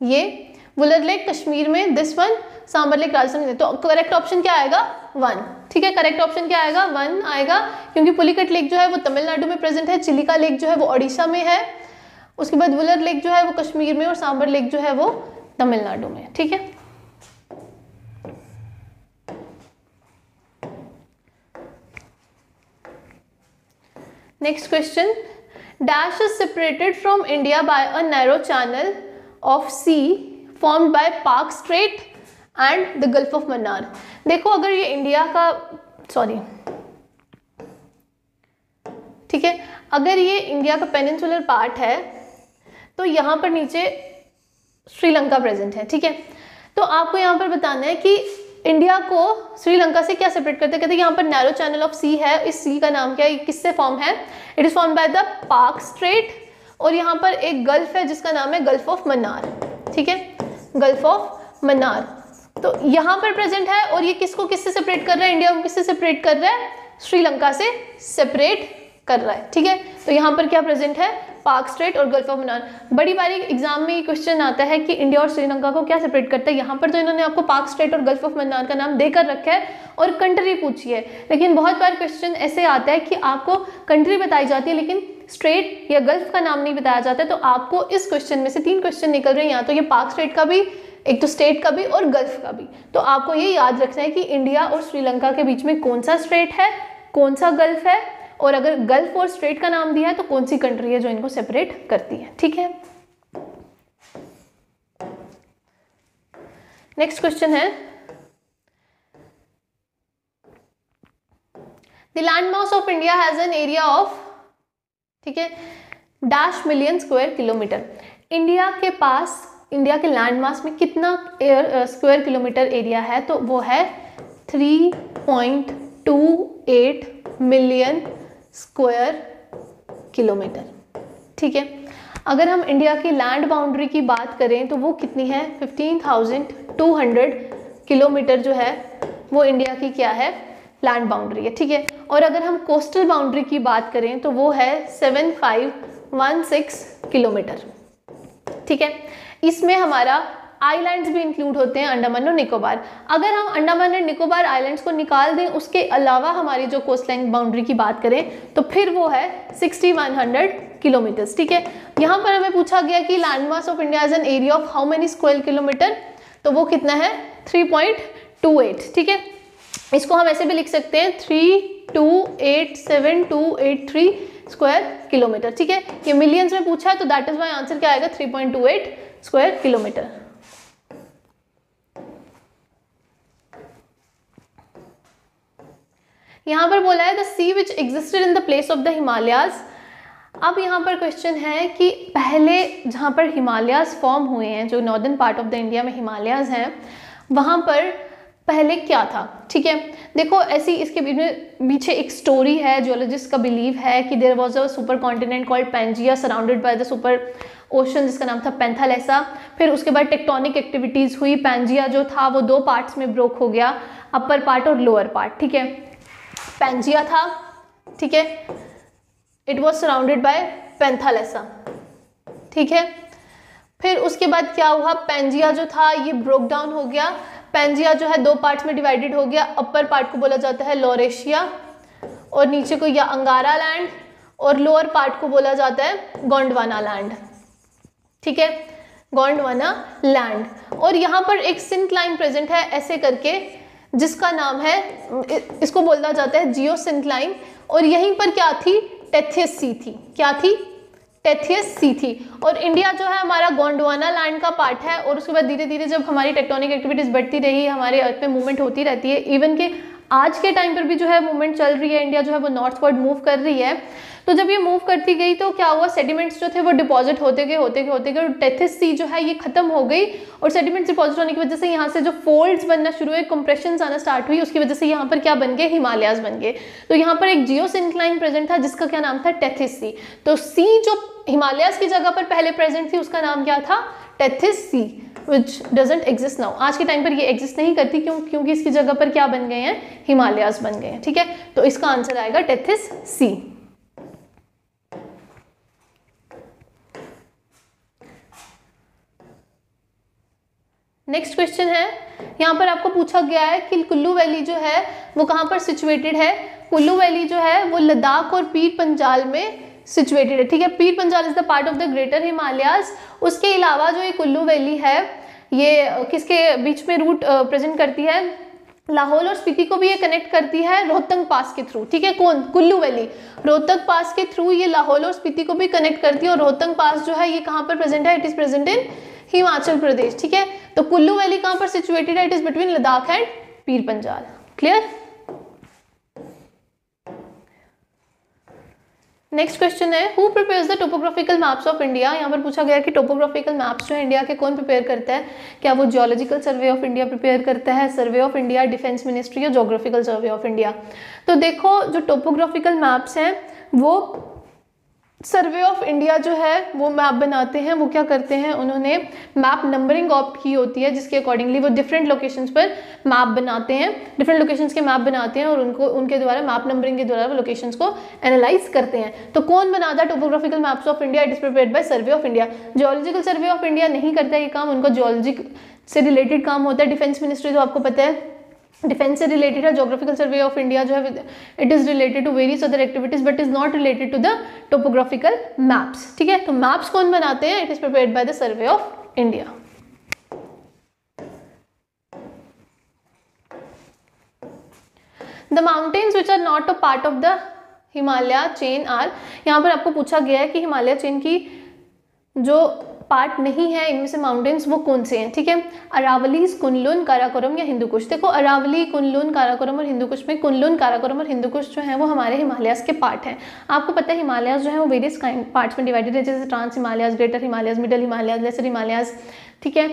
ये वुलर लेक कश्मीर में दिस 1, सांबर लेक राजस्थान में। तो करेक्ट ऑप्शन क्या आएगा 1, ठीक है। करेक्ट ऑप्शन क्या आएगा 1 आएगा, क्योंकि पुलिकट लेक जो है वो तमिलनाडु में प्रेजेंट है, चिलिका लेक जो है वो ओडिशा में है, उसके बाद वुलर लेक जो है वो कश्मीर में, और सांबर लेक जो है वो तमिलनाडु में, ठीक है। Next question, dash is separated from India by a narrow channel of sea formed by Palk strait and the gulf of Mannar. देखो अगर ये इंडिया का ठीक है, अगर ये इंडिया का पेनिनसुलर पार्ट है तो यहाँ पर नीचे श्रीलंका प्रेजेंट है, ठीक है। तो आपको यहाँ पर बताना है कि इंडिया को श्रीलंका से क्या सेपरेट करते हैं, कहते हैं यहाँ पर नैरो चैनल ऑफ सी है, इस सी का नाम क्या है, किससे फॉर्म है, it is form by the park straight, और यहाँ पर एक गल्फ है जिसका नाम है गल्फ ऑफ मन्नार, ठीक है, गल्फ ऑफ मन्नार। तो यहाँ पर प्रेजेंट है, और ये किसको किससे सेपरेट कर रहा है, इंडिया को किससे सेपरेट कर रहा है, श्रीलंका से सेपरेट कर रहा है, ठीक है। तो यहाँ पर क्या प्रेजेंट है, पार्क स्ट्रेट और गल्फ ऑफ मन्नार। बड़ी बारी एग्जाम में ये क्वेश्चन आता है कि इंडिया और श्रीलंका को क्या सेपरेट करता है। यहाँ पर तो इन्होंने आपको पार्क स्ट्रेट और गल्फ ऑफ मन्नार का नाम देकर रखा है और कंट्री पूछी है, लेकिन बहुत बार क्वेश्चन ऐसे आता है कि आपको कंट्री बताई जाती है लेकिन स्ट्रेट या गल्फ का नाम नहीं बताया जाता है। तो आपको इस क्वेश्चन में से 3 क्वेश्चन निकल रहे हैं, यहाँ तो ये पार्क स्ट्रेट का भी, एक तो स्टेट का भी और गल्फ का भी। तो आपको ये याद रखना है कि इंडिया और श्रीलंका के बीच में कौन सा स्ट्रेट है, कौन सा गल्फ है, और अगर गल्फ और स्ट्रेट का नाम दिया है तो कौन सी कंट्री है जो इनको सेपरेट करती है, ठीक है। नेक्स्ट क्वेश्चन है, the land mass of India has an area of, ठीक है, dash million square kilometre. India के पास, इंडिया के लैंड मास में कितना स्क्वायर किलोमीटर एरिया है, तो वो है 3.28 मिलियन स्क्वायर किलोमीटर, ठीक है। अगर हम इंडिया की लैंड बाउंड्री की बात करें तो वो कितनी है, 15,200 किलोमीटर जो है वो इंडिया की क्या है, लैंड बाउंड्री है, ठीक है। और अगर हम कोस्टल बाउंड्री की बात करें तो वो है 7516 किलोमीटर, ठीक है। इसमें हमारा आइलैंड्स भी इंक्लूड होते हैं, अंडमान और निकोबार। अगर हम अंडमान और निकोबार आइलैंड्स को निकाल दें, उसके अलावा हमारी जो कोस्ट लाइन बाउंड्री की बात करें तो फिर वो है 6100 किलोमीटर्स, ठीक है। यहाँ पर हमें पूछा गया कि landmass of India as an area of how many square kilometre, तो वो कितना है 3.28, ठीक है। इसको हम ऐसे भी लिख सकते हैं 3287283 स्क्वायर किलोमीटर, ठीक है। ये मिलियंस में पूछा है तो दैट इज वाई आंसर क्या आएगा 3.28 स्क्वायर किलोमीटर। यहां पर बोला है the sea which existed in the place of the Himalayas. अब यहाँ पर क्वेश्चन है कि पहले जहाँ पर हिमालयाज फॉर्म हुए हैं, जो northern part of the India में हिमालयाज हैं, वहाँ पर पहले क्या था, ठीक है। देखो ऐसी इसके पीछे एक स्टोरी है। जियोलॉजिस्ट का बिलीव है कि there was a supercontinent called Pangaea surrounded by the super ocean, जिसका नाम था पेंथालेसा। फिर उसके बाद टेक्टोनिक एक्टिविटीज़ हुई। पैंजिया जो था वो 2 पार्ट्स में ब्रोक हो गया, अपर पार्ट और लोअर पार्ट, ठीक है। पैंजिया था, ठीक है, इट वॉज सराउंडेड बाय पेंथालेसा, ठीक है। फिर उसके बाद क्या हुआ, पैंजिया जो था ये ब्रोक डाउन हो गया। पैंजिया जो है 2 पार्ट्स में डिवाइडेड हो गया। अपर पार्ट को बोला जाता है लॉरेशिया और नीचे को या अंगारा लैंड, और लोअर पार्ट को बोला जाता है गोंडवाना लैंड, ठीक है, गोंडवाना लैंड। और यहाँ पर एक सिंक लाइन प्रेजेंट है ऐसे करके, जिसका नाम है, इसको बोला जाता है जियो सिंक लाइन। और यहीं पर क्या थी, टेथियस सी थी। क्या थी, टेथियस सी थी। और इंडिया जो है हमारा गोंडवाना लैंड का पार्ट है। और उसके बाद धीरे धीरे जब हमारी टेक्टोनिक एक्टिविटीज बढ़ती रही, हमारे अर्थ पे मूवमेंट होती रहती है, इवन के आज के टाइम पर भी जो है मूवमेंट चल रही है, इंडिया जो है वो नॉर्थवर्ड मूव कर रही है। तो जब ये मूव करती गई तो क्या हुआ, सेडिमेंट्स जो थे वो डिपॉजिट होते गए और टेथिस सी जो है ये खत्म हो गई। और सेडिमेंट्स डिपॉजिट होने की वजह से यहाँ से जो फोल्ड्स बनना शुरू हुए, कंप्रेशंस आना स्टार्ट हुई, उसकी वजह से यहाँ पर क्या बन गए, हिमालयाज बन गए। तो यहाँ पर एक जियो सिंक्लाइन प्रेजेंट था जिसका क्या नाम था, टेथिस सी। तो सी जो हिमालयाज की जगह पर पहले प्रेजेंट थी उसका नाम क्या था, Tethys sea, which doesn't exist now. आज के टाइम पर ये एग्जिस्ट नहीं करती, क्योंकि इसकी जगह पर क्या बन गए हैं, हिमालयाज बन गए हैं, ठीक है। तो इसका आंसर आएगा टेथिस सी। नेक्स्ट क्वेश्चन है, यहाँ पर आपको पूछा गया है कि कुल्लू वैली जो है वो कहाँ पर सिचुएटेड है। कुल्लू वैली जो है वो लद्दाख और पीर पंजाल में सिचुएटेड है, ठीक है। Pir Panjal is the part of the greater Himalayas. उसके अलावा जो ये कुल्लू वैली है ये किसके बीच में रूट प्रेजेंट करती है, लाहौल और स्पीति को भी ये कनेक्ट करती है रोहतंग पास के थ्रू, ठीक है। कौन, कुल्लू वैली रोहतंग पास के थ्रू ये लाहौल और स्पीति को भी कनेक्ट करती है। और रोहतंग पास जो है ये कहाँ पर प्रेजेंट है, it is present in Himachal Pradesh, ठीक है। तो कुल्लू वैली कहाँ पर सिचुएटेड है, it is between Ladakh and Pir Panjal. Clear. Next question है, who prepares the topographical maps of India. यहाँ पर पूछा गया कि टोपोग्राफिकल मैप्स जो है इंडिया के कौन प्रिपेयर करता है। क्या वो geological survey of India prepare करता है, सर्वे ऑफ इंडिया, डिफेंस मिनिस्ट्री या ज्योग्राफिकल सर्वे ऑफ इंडिया। तो देखो जो टोपोग्राफिकल मैप्स हैं वो सर्वे ऑफ इंडिया जो है वो मैप बनाते हैं। वो क्या करते हैं, उन्होंने मैप नंबरिंग ऑप्ट की होती है जिसके अकॉर्डिंगली वो डिफरेंट लोकेशंस पर मैप बनाते हैं, डिफरेंट लोकेशंस के मैप बनाते हैं और उनको उनके द्वारा मैप नंबरिंग के द्वारा वो लोकेशंस को एनालाइज करते हैं। तो कौन बनाता है topographical maps of India, it is prepared bye survey of India. Geological survey of India नहीं करता ये काम, उनका जियोलॉजी से रिलेटेड काम होता है। डिफेंस मिनिस्ट्री जो आपको पता है डिफेंस से रिलेटेड है। ज्योग्राफिकल सर्वे ऑफ इंडिया जो है it is related to various other activities but is not related to the topographical maps, ठीक है। तो मैप्स कौन बनाते हैं, it is prepared by the survey of India. The mountains which are not a part of the Himalaya chain are. यहाँ पर आपको पूछा गया है कि हिमालय चेन की जो पार्ट नहीं है इनमें से माउंटेन्स वो कौन से हैं, ठीक है। अरावली, कुनलुन, काराकोरम या हिंदू कुश। देखो अरावली, कुनलुन, काराकोरम और हिंदू कुश में कुनलुन, काराकोरम और हिंदू कुश जो है वो हमारे हिमालयाज के पार्ट हैं। आपको पता है हिमालयाज जो है वो वेरियस पार्ट्स में डिवाइडेड है, जैसे trans Himalayas, greater Himalayas, middle Himalayas, lesser Himalayas, ठीक है,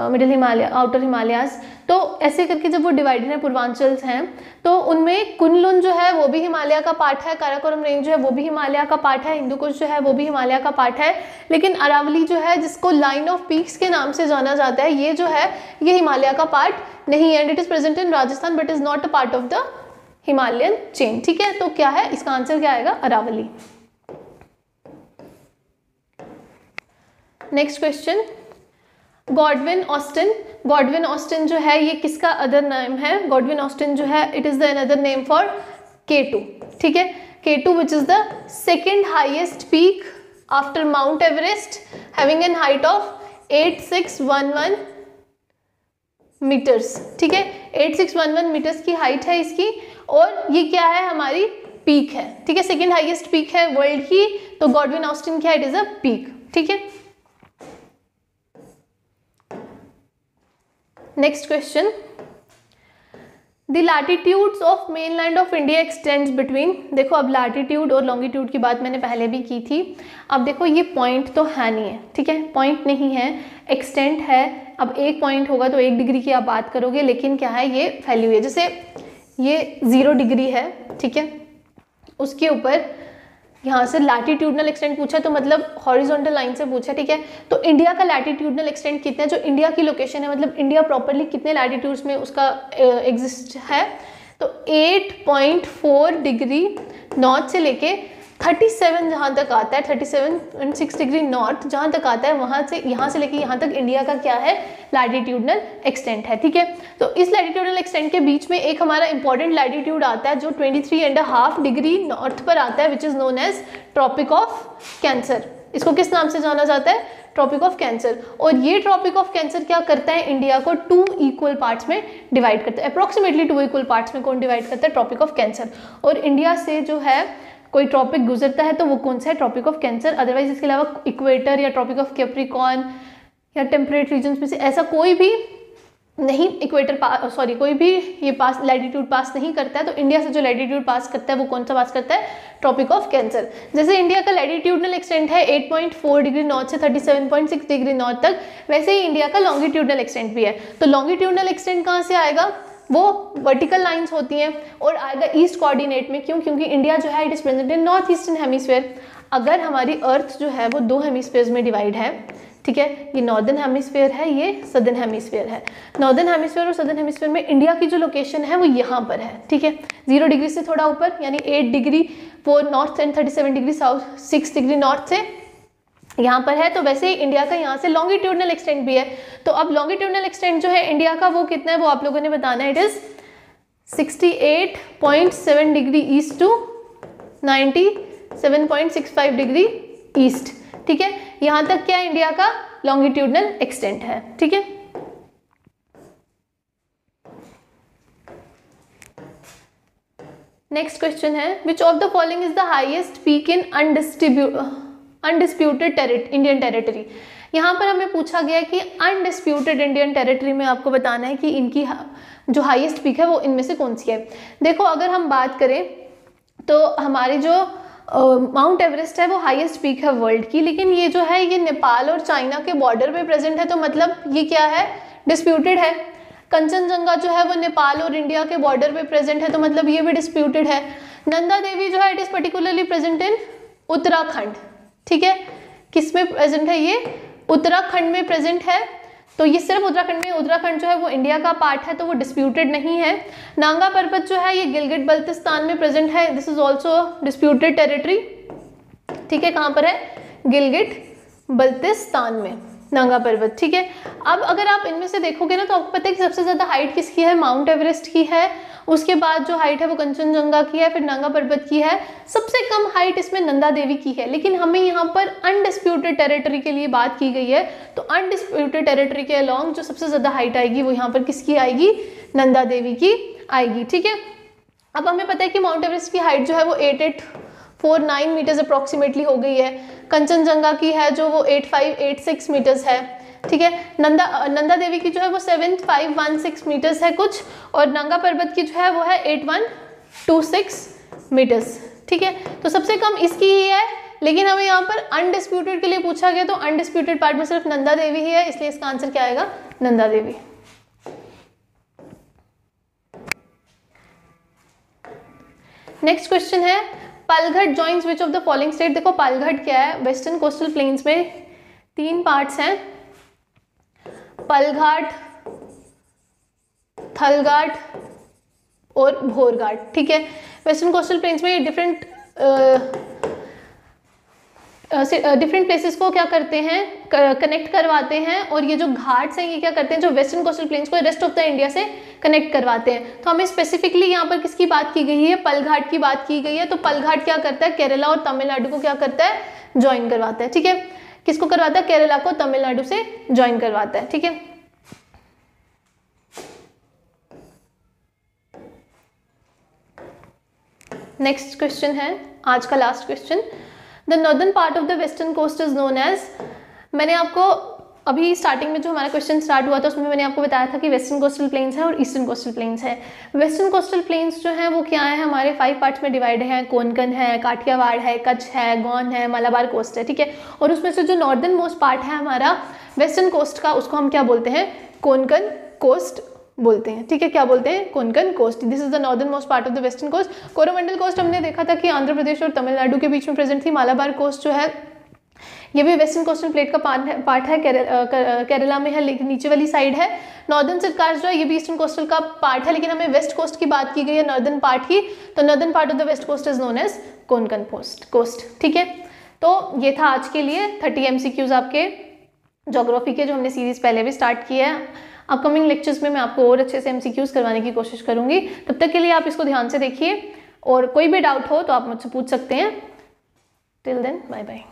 मिडिल हिमालय, आउटर हिमालयाज। तो ऐसे करके जब वो डिवाइडेड है, पूर्वांचल हैं, तो उनमें कुनलुन जो है वो भी हिमालय का पार्ट है, काराकोरम रेंज जो है वो भी हिमालय का पार्ट है, हिंदू कुश जो है वो भी हिमालय का पार्ट है। लेकिन अरावली जो है, जिसको लाइन ऑफ पीक्स के नाम से जाना जाता है, ये जो है ये हिमालय का पार्ट नहीं है। And it is present in Rajasthan but is not a part of the Himalayan chain. ठीक है, तो क्या है इसका आंसर, क्या आएगा, Aravalli. Next question, Godwin Austen. Godwin Austin जो है ये किसका अदर नेम है? गॉडविन ऑस्टिन जो है it is the another name for K2। ठीक है, K2 which is the second highest peak after Mount Everest, having an height of 8611 metres. ठीक है, 8611 मीटर्स की हाइट है इसकी, और ये क्या है, हमारी पीक है। ठीक है, सेकेंड हाइएस्ट पीक है वर्ल्ड की, तो गॉडविन ऑस्टिन क्या, इट इज अ पीक। ठीक है, next question, the latitudes of mainland of India extends between. देखो अब लैटिट्यूड और लॉन्गिट्यूड की बात मैंने पहले भी की थी। अब देखो ये पॉइंट तो है नहीं है, ठीक है, पॉइंट नहीं है, एक्सटेंट है। अब एक पॉइंट होगा तो 1 डिग्री की आप बात करोगे, लेकिन क्या है, ये फैली हुई है। जैसे ये 0 डिग्री है, ठीक है, उसके ऊपर यहाँ से लैटिट्यूडनल एक्सटेंट पूछा, तो मतलब हॉरिजॉन्टल लाइन से पूछा। ठीक है, तो इंडिया का लैटिट्यूडनल एक्सटेंट कितना है, जो इंडिया की लोकेशन है, मतलब इंडिया प्रॉपरली कितने लैटिट्यूड्स में उसका एग्जिस्ट है, तो 8.4 डिग्री नॉर्थ से लेके 37 जहाँ तक आता है, 37.6 डिग्री नॉर्थ जहाँ तक आता है, वहाँ से यहाँ से लेके यहाँ तक इंडिया का क्या है, लैटिट्यूडनल एक्सटेंट है। ठीक है, तो इस लैटिट्यूडनल एक्सटेंट के बीच में एक हमारा इंपॉर्टेंट लैटिट्यूड आता है जो 23.5 डिग्री नॉर्थ पर आता है, which is known as tropic of cancer. इसको किस नाम से जाना जाता है, ट्रॉपिक ऑफ कैंसर। और ये ट्रॉपिक ऑफ कैंसर क्या करता है, इंडिया को 2 इक्वल पार्ट्स में डिवाइड करता है, अप्रोक्सीमेटली 2 इक्वल पार्ट्स में कौन डिवाइड करता है, ट्रॉपिक ऑफ कैंसर। और इंडिया से जो है कोई ट्रॉपिक गुजरता है तो वो कौन सा है, ट्रॉपिक ऑफ कैंसर। अदरवाइज इसके अलावा इक्वेटर या ट्रॉपिक ऑफ कैप्रिकॉर्न या टेम्परेट रीजन्स में से ऐसा कोई भी नहीं, इक्वेटर सॉरी कोई भी ये पास लैटिट्यूड पास नहीं करता है। तो इंडिया से जो लैटिट्यूड पास करता है वो कौन सा पास करता है, ट्रॉपिक ऑफ कैंसर। जैसे इंडिया का लैटिट्यूडनल एक्सटेंट है 8.4 डिग्री नॉर्थ से 37.6 डिग्री नॉर्थ तक, वैसे ही इंडिया का लॉन्गिट्यूडनल एक्सटेंट भी है। तो लॉन्गिट्यूडनल एक्सटेंट कहाँ से आएगा, वो वर्टिकल लाइंस होती हैं और आएगा ईस्ट कोऑर्डिनेट में। क्यों, क्योंकि इंडिया जो है it is present in north eastern hemisphere. अगर हमारी अर्थ जो है वो 2 हेमिस्फीयर्स में डिवाइड है, ठीक है, ये नॉर्दर्न हेमिस्फीयर है, ये सदर्न हेमिस्फीयर है। नॉर्दर्न हेमिस्फीयर और सदर्न हेमिस्फीयर में इंडिया की जो लोकेशन है वो यहाँ पर है। ठीक है, 0 डिग्री से थोड़ा ऊपर, यानी 8 डिग्री वो north and 37 degree south, 6 degree north से यहाँ पर है। तो वैसे ही इंडिया का यहाँ से लॉन्गिट्यूडनल एक्सटेंट भी है। तो अब लॉन्गिट्यूडनल एक्सटेंट जो है इंडिया का वो कितना है, वो आप लोगों ने बताना है। It is 68.7 degree east to 97.65 degree east. ठीक है, यहाँ तक क्या इंडिया का लॉन्गिट्यूडनल एक्सटेंट है। ठीक है, नेक्स्ट क्वेश्चन है, विच of the following is the highest peak in undisputed Indian territory. यहाँ पर हमें पूछा गया कि अनडिस्प्यूटेड इंडियन टेरिटरी में आपको बताना है कि इनकी जो हाईएस्ट पीक है वो इनमें से कौन सी है। देखो अगर हम बात करें तो हमारी जो माउंट एवरेस्ट है वो हाईएस्ट पीक है वर्ल्ड की, लेकिन ये जो है ये नेपाल और चाइना के बॉर्डर पे प्रेजेंट है, तो मतलब ये क्या है, डिस्प्यूटेड है। कंचनजंगा जो है वो नेपाल और इंडिया के बॉर्डर पे प्रेजेंट है, तो मतलब ये भी डिस्प्यूटेड है। नंदा देवी जो है it is particularly present in Uttarakhand. ठीक है, किस में प्रेजेंट है, ये उत्तराखंड में प्रेजेंट है, तो ये सिर्फ उत्तराखंड में, उत्तराखंड जो है वो इंडिया का पार्ट है, तो वो डिस्प्यूटेड नहीं है। नांगा पर्वत जो है ये गिलगिट बल्तिस्तान में प्रेजेंट है, this is also disputed territory. ठीक है, कहाँ पर है, गिलगिट बल्तिस्तान में नांगा पर्वत। ठीक है, अब अगर आप इनमें से देखोगे ना तो आपको पता है कि सबसे ज़्यादा हाइट किसकी है, माउंट एवरेस्ट की है, उसके बाद जो हाइट है वो कंचनजंगा की है, फिर नांगा पर्वत की है, सबसे कम हाइट इसमें नंदा देवी की है। लेकिन हमें यहाँ पर अनडिस्प्यूटेड टेरिटरी के लिए बात की गई है, तो अनडिस्प्यूटेड टेरिटरी के अलॉन्ग जो सबसे ज़्यादा हाइट आएगी वो यहाँ पर किसकी आएगी, नंदा देवी की आएगी। ठीक है, अब हमें पता है कि माउंट एवरेस्ट की हाइट जो है वो 8849 मीटर्स अप्रॉक्सीमेटली हो गई है, कंचनजंगा की है जो वो 8586 मीटर्स है। ठीक है, नंदा देवी की जो है वो 7516 मीटर्स है कुछ, और नांगा पर्वत की जो है वो है 8126 मीटर्स। ठीक है, तो सबसे कम इसकी ही है, लेकिन हमें यहाँ पर अनडिस्प्यूटेड के लिए पूछा गया, तो अनडिस्प्यूटेड पार्ट में सिर्फ नंदा देवी ही है, इसलिए इसका आंसर क्या आएगा, नंदा देवी। नेक्स्ट क्वेश्चन है Palghat joins which of the following state. देखो पालघाट क्या है, वेस्टर्न कोस्टल प्लेन्स में 3 पार्ट्स हैं, पलघाट, थलघाट और भोरघाट, ठीक है। वेस्टर्न कोस्टल प्लेन्स में डिफरेंट प्लेसेस को क्या करते हैं, कनेक्ट करवाते हैं, और ये जो घाट्स हैं ये क्या करते हैं, जो वेस्टर्न कोस्टल प्लेन्स को रेस्ट ऑफ द इंडिया से कनेक्ट करवाते हैं। तो हमें स्पेसिफिकली यहाँ पर किसकी बात की गई है, पलघाट की बात की गई है। तो पलघाट क्या करता है, केरला और तमिलनाडु को क्या करता है, ज्वाइन करवाता है, ठीक है। किसको करवाता है, केरला को तमिलनाडु से ज्वाइन करवाता है, ठीक है। नेक्स्ट क्वेश्चन है आज का last question, the northern part of the western coast is known as. मैंने आपको अभी स्टार्टिंग में जो हमारा क्वेश्चन स्टार्ट हुआ था उसमें मैंने आपको बताया था कि वेस्टर्न कोस्टल प्लेन्स है और ईस्टर्न कोस्टल प्लेन्स है। वेस्टर्न कोस्टल प्लेन्स जो है वो क्या है, हमारे 5 पार्ट्स में डिवाइड है, कोंकण है, काठियावाड़ है, कच्छ है, गौंड है, मलाबार कोस्ट है, ठीक है। और उसमें से जो नॉर्दर्न मोस्ट पार्ट है हमारा वेस्टर्न कोस्ट का, उसको हम क्या बोलते हैं, कोंकण कोस्ट बोलते हैं, ठीक है। क्या बोलते हैं, Konkan coast. This is the northernmost part of the western coast. Coromandel coast हमने देखा था कि आंध्र प्रदेश और तमिलनाडु के बीच में प्रेजेंट थी। मालाबार कोस्ट जो है ये भी वेस्टर्न कोस्टल प्लेट का पार्ट है, केरला में है, लेकिन नीचे वाली साइड है। नॉर्दर्न सरकार जो है ये भी ईस्टर्न कोस्टल का पार्ट है, लेकिन हमें वेस्ट कोस्ट की बात की गई है, नॉर्दर्न पार्ट की। तो northern part of the west coast is known as Konkan coast, ठीक है। तो ये था आज के लिए 30 MCQs आपके ज्योग्राफी के, जो हमने सीरीज पहले भी स्टार्ट की है। अपकमिंग लेक्चर्स में मैं आपको और अच्छे से MCQs करवाने की कोशिश करूंगी। तब तक के लिए आप इसको ध्यान से देखिए, और कोई भी डाउट हो तो आप मुझसे पूछ सकते हैं। Till then bye bye.